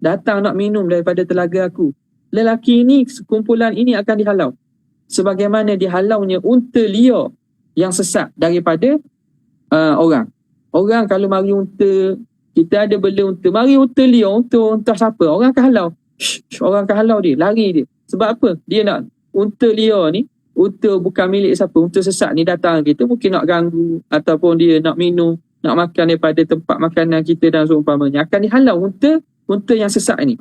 nak minum daripada telaga aku. Lelaki ini, sekumpulan ini akan dihalau sebagaimana dihalaunya unta liar yang sesat daripada orang kalau mari unta, kita ada bela unta, mari unta liar, unta siapa, orang akan halau. Orang akan halau dia, lari dia. Sebab apa? Dia nak, unta liar ni, unta bukan milik siapa, unta sesat ni datang kita, mungkin nak ganggu, ataupun dia nak minum, nak makan daripada tempat makanan kita dan seumpamanya. Akan dihalau unta yang sesat ni.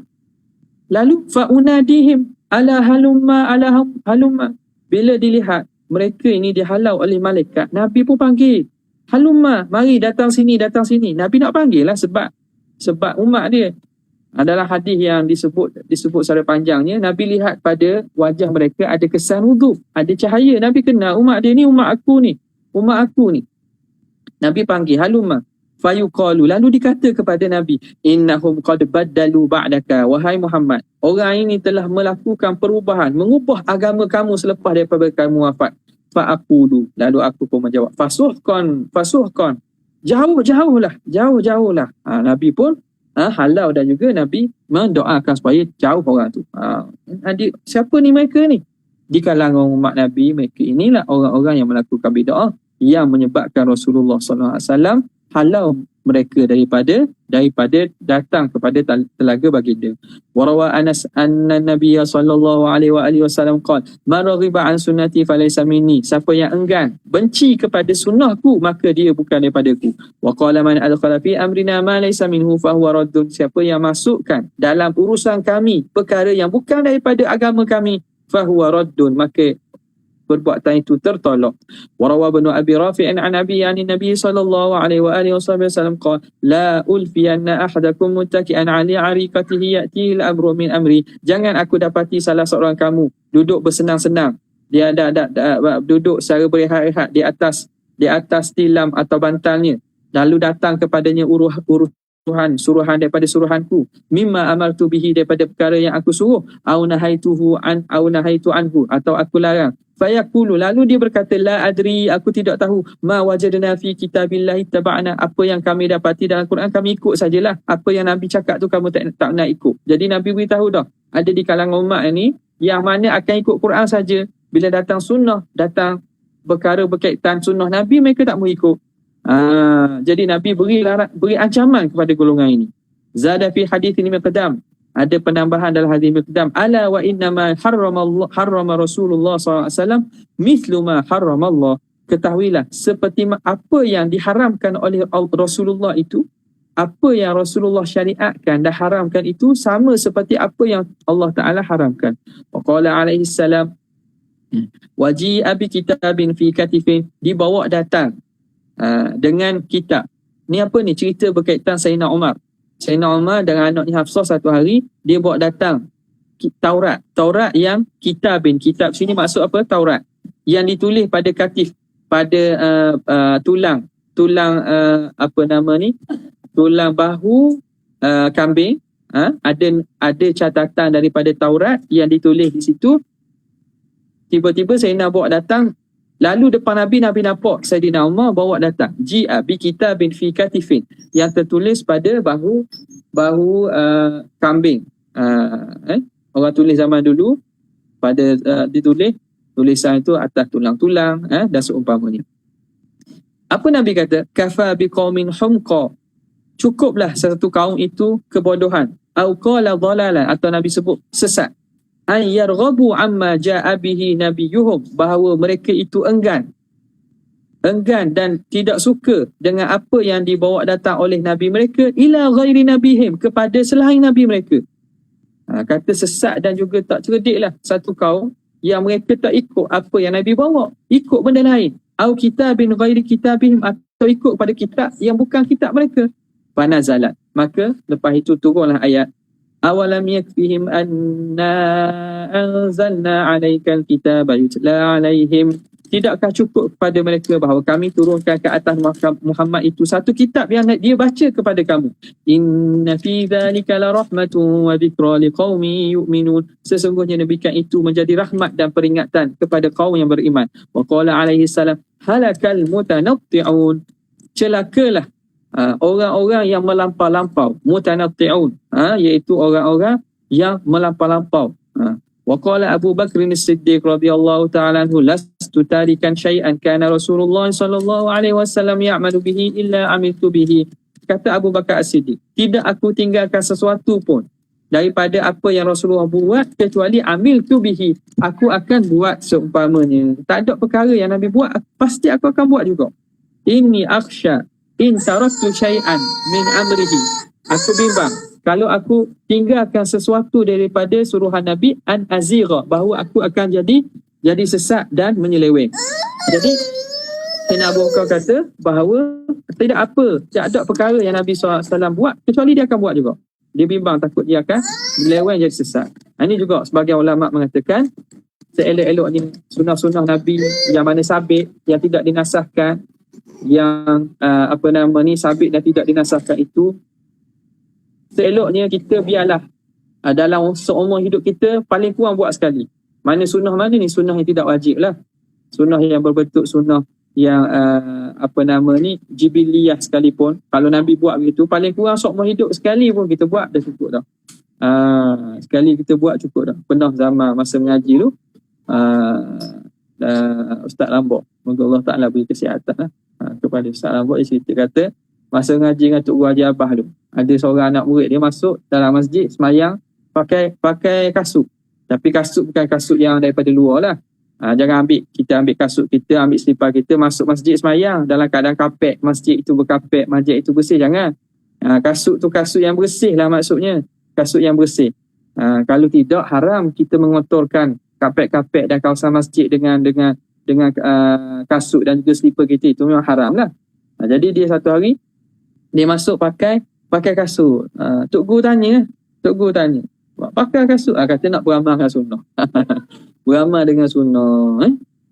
Lalu fa'unadihim ala halumma. Bila dilihat mereka ini dihalau oleh malaikat, Nabi pun panggil, halumma, mari datang sini. Nabi nak panggil lah sebab umat dia. Adalah hadis yang disebut secara panjangnya, Nabi lihat pada wajah mereka ada kesan wuduk, ada cahaya. Nabi kenal umat dia ni, umat aku ni. Nabi panggil halumma fayuqalu, lalu dikata kepada Nabi, innahum qad baddalu ba'daka, wahai Muhammad, orang ini telah melakukan perubahan, mengubah agama kamu selepas daripada kamu wafat. Fa'aqulu, lalu aku pun menjawab, fasuhkan, jauh-jauhlah. Nabi pun halau, dan juga Nabi mendoakan supaya jauh orang tu. Siapa ni mereka ni? Di kalangan umat Nabi, mereka inilah orang-orang yang melakukan bid'ah yang menyebabkan Rasulullah SAW halau mereka daripada datang kepada telaga baginda. Warawa Anas anna Nabiyya sallallahu alaihi wasallam qala man raghiba an sunnati falaysa minni, siapa yang enggan benci kepada sunnahku maka dia bukan daripadaku. Wa qala man adkhala fi amrina ma laysa minhu fa huwa raddun, siapa yang masukkan dalam urusan kami perkara yang bukan daripada agama kami, fa huwa raddun, maka perbuatan itu tertolak. Warawa Ibnu Abi Rafi'in an Abi Nabi sallallahu alaihi wasallam qala la ulfiyanna ahadakum muttaki'an 'ala 'ariqatihi ya'tihi al-amru min amri, jangan aku dapati salah seorang kamu duduk bersenang-senang, dia ada duduk secara berehat-rehat di atas tilam atau bantalnya, lalu datang kepadanya suruhan daripada suruhanku, mimma amartu bihi, daripada perkara yang aku suruh, au nahaitu anhu, atau aku larang. Fayaqulu, lalu dia berkata, la adri, aku tidak tahu, ma wajadna fi kitabillahi taba'na, apa yang kami dapati dalam Quran kami ikut sajalah, apa yang Nabi cakap tu kamu tak nak ikut. Jadi Nabi beritahu dah, ada di kalangan umat ni yang mana akan ikut Quran saja. Bila datang sunnah, datang perkara berkaitan sunnah Nabi, mereka tak mau ikut. Jadi Nabi beri ancaman kepada golongan ini. Zada fi hadits ini miqdam. Ada penambahan dalam hadis miqdam. Ala wa innama harrama Rasulullah SAW mithlu ma harrama Allah. Ketahuilah, seperti apa yang diharamkan oleh Rasulullah itu, apa yang Rasulullah syariatkan dan haramkan itu sama seperti apa yang Allah Ta'ala haramkan. Wa qala alaihi salam, waji'a bi kitabin fi katifin, dibawa datang dengan kitab. Ni apa ni? Cerita berkaitan Sayyidina Umar. Sayyidina Umar dengan anaknya Hafsah satu hari, dia bawa datang Taurat yang kitabin. Kitab sini maksud apa? Taurat yang ditulis pada katif, pada tulang apa nama ni, tulang bahu kambing. Ada catatan daripada Taurat yang ditulis di situ. Tiba-tiba Sayyidina bawa datang, lalu depan Nabi nampak Sayyidina Umar bawa datang ji'a bi kitabin fi katifin, yang tertulis pada bahu kambing. Orang tulis zaman dulu pada ditulis tulisan itu atas tulang-tulang dan seumpamanya. Apa Nabi kata? Kafa biqaumin humqa, cukuplah satu kaum itu kebodohan. Au qala dhalalan, atau Nabi sebut sesat. An yarghabu amma ja'a bihi nabiyuhum, bahawa mereka itu enggan dan tidak suka dengan apa yang dibawa datang oleh nabi mereka, ila ghairi nabihim, kepada selain nabi mereka. Kata sesat dan juga tak cerdiklah satu kaum yang mereka tak ikut apa yang Nabi bawa, ikut benda lain. Au kitabin ghairi kitabihim, atau ikut pada kitab yang bukan kitab mereka. Fanazalat, maka lepas itu turunlah ayat, awalam yakfihim anna anzalna alaikal kitaba yutla alaihim, tidakkah cukup kepada mereka bahawa kami turunkan ke atas Muhammad itu satu kitab yang dia baca kepada kamu. Inna fi dzalika la rahmatun wa dzikra liqaumin yu'minun, sesungguhnya demikian itu menjadi rahmat dan peringatan kepada kaum yang beriman. Wa qala alaihi salam halakal mutanatti'un, celakalah orang-orang yang melampau-lampau. Mutanatti'un, iaitu orang-orang yang melampau-lampau. Wa qala Abu Bakr as-Siddiq radhiyallahu ta'ala anhu, lastu tarikan syai'an kana Rasulullah sallallahu alaihi wasallam ya'malu bihi illa amiltu bihi. Kata Abu Bakar as-Siddiq, tidak aku tinggalkan sesuatu pun daripada apa yang Rasulullah buat kecuali amiltu bihi, aku akan buat seumpamanya. Tak ada perkara yang Nabi buat pasti aku akan buat juga. Inni akhsha in taraktu syai'an min amrihi, aku bimbang kalau aku tinggalkan sesuatu daripada suruhan Nabi, an azira, bahawa aku akan jadi sesat dan menyeleweng. Jadi Sayyidina Abu Bakar kata bahawa tidak ada perkara yang Nabi SAW buat kecuali dia akan buat juga. Dia bimbang takut dia akan menyeleweng jadi sesat. Ini juga sebagian ulama mengatakan seelok-eloknya sunnah-sunnah Nabi yang mana sabit, yang tidak dinasahkan, yang sabit dan tidak dinasahkan itu, seeloknya kita biarlah dalam seumur hidup kita paling kurang buat sekali. Mana sunnah mana ni? Sunnah yang tidak wajib lah. Sunnah yang berbentuk sunnah yang jibiliyah sekalipun. Kalau Nabi buat begitu, paling kurang seumur hidup sekali pun kita buat dah cukup dah. Sekali kita buat cukup dah. Pernah zaman masa mengaji tu, Ustaz Lambok, moga Allah Ta'ala beri kesihatan lah. Kepada Ustaz Lambok, dia cerita kata masa ngaji dengan Tok Guru Haji Abah tu, ada seorang anak murid dia masuk dalam masjid semayang pakai kasut. Tapi kasut bukan kasut yang daripada luar lah. Jangan kita ambil kasut kita, ambil selipar kita, masuk masjid semayang dalam keadaan kapek, masjid itu berkapek, masjid itu bersih, jangan. Kasut tu kasut yang bersih lah maksudnya. Kasut yang bersih. Kalau tidak, haram kita mengotorkan kapek-kapek dan kawasan masjid dengan kasut dan juga selipar kita. Itu memang haram lah. Jadi dia satu hari dia masuk pakai kasut. Tok Guru tanya, pakai kasut? Kata nak beramalkan sunnah. Beramal dengan sunnah.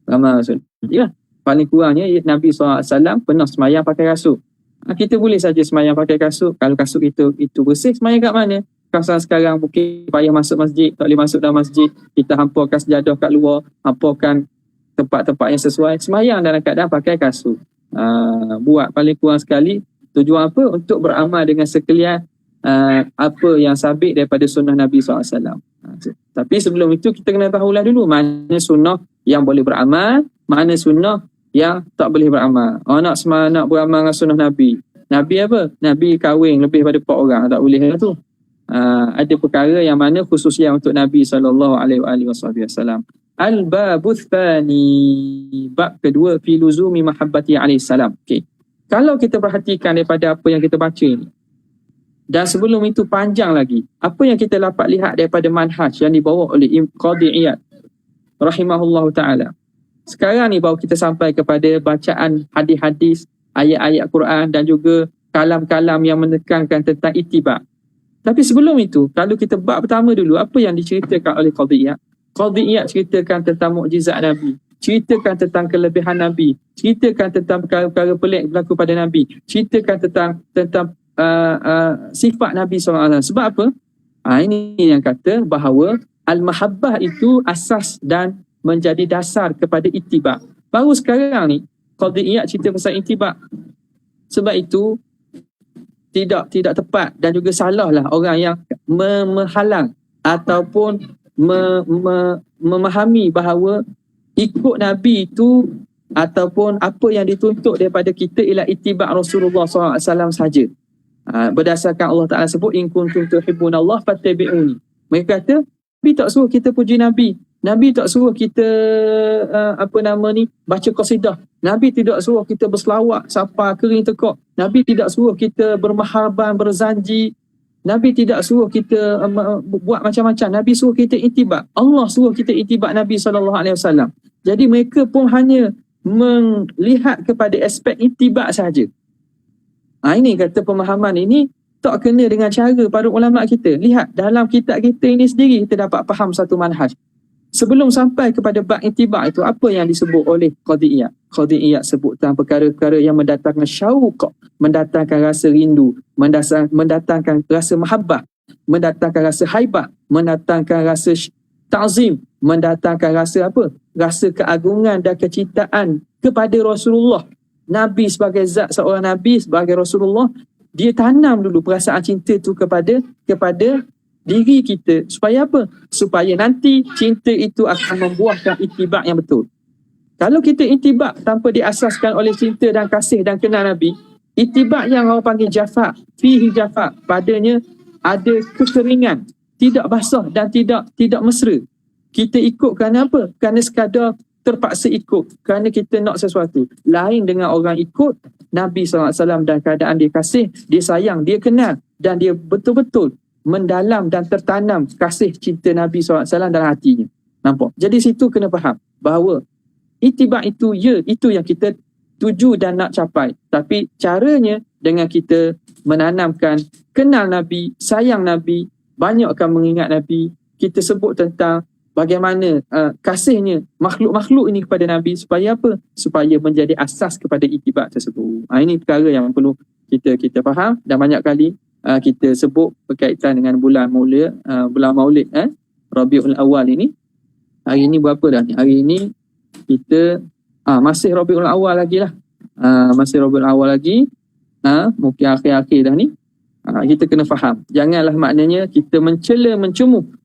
Beramal dengan sunnah. Ya, paling kurangnya Nabi SAW pernah semayang pakai kasut. Kita boleh saja semayang pakai kasut. Kalau kasut itu bersih, semayang kat mana? Kawasan sekarang mungkin payah masuk masjid, tak boleh masuk dalam masjid. Kita hamparkan sejadah kat luar, hamparkan tempat-tempat yang sesuai. Semayang dalam keadaan pakai kasut. Buat paling kurang sekali. Tujuan apa? Untuk beramal dengan sekalian apa yang sabit daripada sunnah Nabi SAW. Tapi sebelum itu kita kena tahulah dulu mana sunnah yang boleh beramal, mana sunnah yang tak boleh beramal. Nak beramal dengan sunnah Nabi. Nabi apa? Nabi kahwin lebih pada 4 orang, tak boleh lah tu. Ada perkara yang mana khususnya untuk Nabi SAW. Al-babuth thani, bab kedua, fi luzumi mahabbati alaihi salam. Okay. Kalau kita perhatikan daripada apa yang kita baca ni, dan sebelum itu panjang lagi, apa yang kita dapat lihat daripada manhaj yang dibawa oleh Qadhi Iyad rahimahullahu ta'ala. Sekarang ni baru kita sampai kepada bacaan hadis-hadis, ayat-ayat Quran dan juga kalam-kalam yang menekankan tentang ittiba'. Tapi sebelum itu, kalau kita bab pertama dulu, apa yang diceritakan oleh Qadhi Iyad? Qadhi Iyad ceritakan tentang mukjizat Nabi, ceritakan tentang kelebihan Nabi, ceritakan tentang perkara-perkara pelik berlaku pada Nabi, ceritakan tentang sifat Nabi SAW. Sebab apa? Ini yang kata bahawa al-mahabbah itu asas dan menjadi dasar kepada ittiba'. Baru sekarang ni Qadhi Iyad cerita pasal ittiba'. Sebab itu tidak tepat dan juga salah lah orang yang menghalang ataupun memahami bahawa ikut Nabi itu ataupun apa yang dituntut daripada kita ialah ittiba' Rasulullah SAW sahaja. Berdasarkan Allah Ta'ala sebut in kuntum tuhibbunallah fattabi'uni. Mereka kata Nabi tak suruh kita puji Nabi, Nabi tak suruh kita baca qasidah, Nabi tidak suruh kita berselawat sampai kering tekak, Nabi tidak suruh kita bermahaban, berzanji, Nabi tidak suruh kita buat macam-macam. Nabi suruh kita ittiba'. Allah suruh kita ittiba' Nabi SAW. Jadi mereka pun hanya melihat kepada aspek ittiba' sahaja. Ini kata pemahaman ini tak kena dengan cara para ulama kita. Lihat dalam kitab kita ini sendiri kita dapat faham satu manhaj. Sebelum sampai kepada bab ittiba' itu, apa yang disebut oleh Qadhi Iyad? Qadhi Iyad sebut tentang perkara-perkara yang mendatangkan syauq, mendatangkan rasa rindu, mendatangkan rasa mahabbah, mendatangkan rasa haibah, mendatangkan rasa ta'zim, mendatangkan rasa apa? Rasa keagungan dan kecintaan kepada Rasulullah. Nabi sebagai zat, seorang Nabi sebagai Rasulullah, dia tanam dulu perasaan cinta tu kepada diri kita. Supaya apa? Supaya nanti cinta itu akan membuahkan ittiba' yang betul. Kalau kita ittiba' tanpa diasaskan oleh cinta dan kasih dan kenal Nabi, ittiba' yang orang panggil jafa, fihi jafa, padanya ada kekeringan, tidak basah dan tidak mesra. Kita ikut kerana apa? Kerana sekadar terpaksa ikut, kerana kita nak sesuatu. Lain dengan orang ikut Nabi SAW dan keadaan dia kasih, dia sayang, dia kenal dan dia betul-betul mendalam dan tertanam kasih cinta Nabi SAW dalam hatinya. Nampak? Jadi situ kena faham bahawa ittiba' itu, itu yang kita tuju dan nak capai. Tapi caranya dengan kita menanamkan kenal Nabi, sayang Nabi, banyakkan mengingat Nabi. Kita sebut tentang bagaimana kasihnya makhluk-makhluk ini kepada Nabi. Supaya apa? Supaya menjadi asas kepada ittiba' tersebut. Ini perkara yang perlu kita faham. Dan banyak kali kita sebut berkaitan dengan bulan Maulid, Rabiul Awal ini. Hari ini berapa dah ni? Hari ini kita masih Rabiul Awal lagi lah. Masih Rabiul Awal lagi. Mungkin akhir-akhir dah ni. Kita kena faham. Janganlah maknanya kita mencela-mencemooh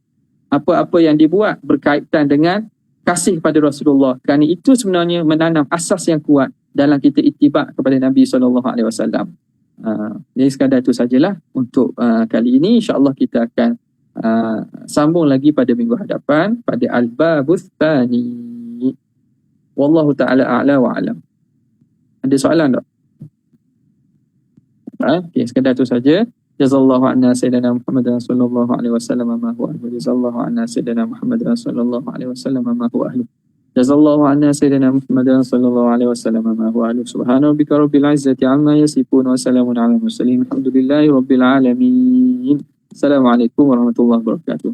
apa-apa yang dibuat berkaitan dengan kasih pada Rasulullah. Kerana itu sebenarnya menanam asas yang kuat dalam kita ittiba' kepada Nabi SAW. Jadi sekadar itu sajalah untuk kali ini. InsyaAllah kita akan sambung lagi pada minggu hadapan pada Al-Babuth Thani. Wallahu ta'ala a'la wa a'lam. Ada soalan tak? Okay, sekadar itu saja. Jazallahu anna sayyidina Muhammad sallallahu alaihi wasallam ma huwa ahlu. Jazallahu anna sayyidina Muhammad sallallahu alaihi wasallam ma huwa ahlu. Jazallahu anna sayyidina Muhammad sallallahu alaihi wasallam ma huwa ahlu. Subhana rabbika rabbil izzati amma yasifun wa salamun alal mursalin. Alhamdulillahi rabbil alamin. Assalamualaikum warahmatullahi wabarakatuh.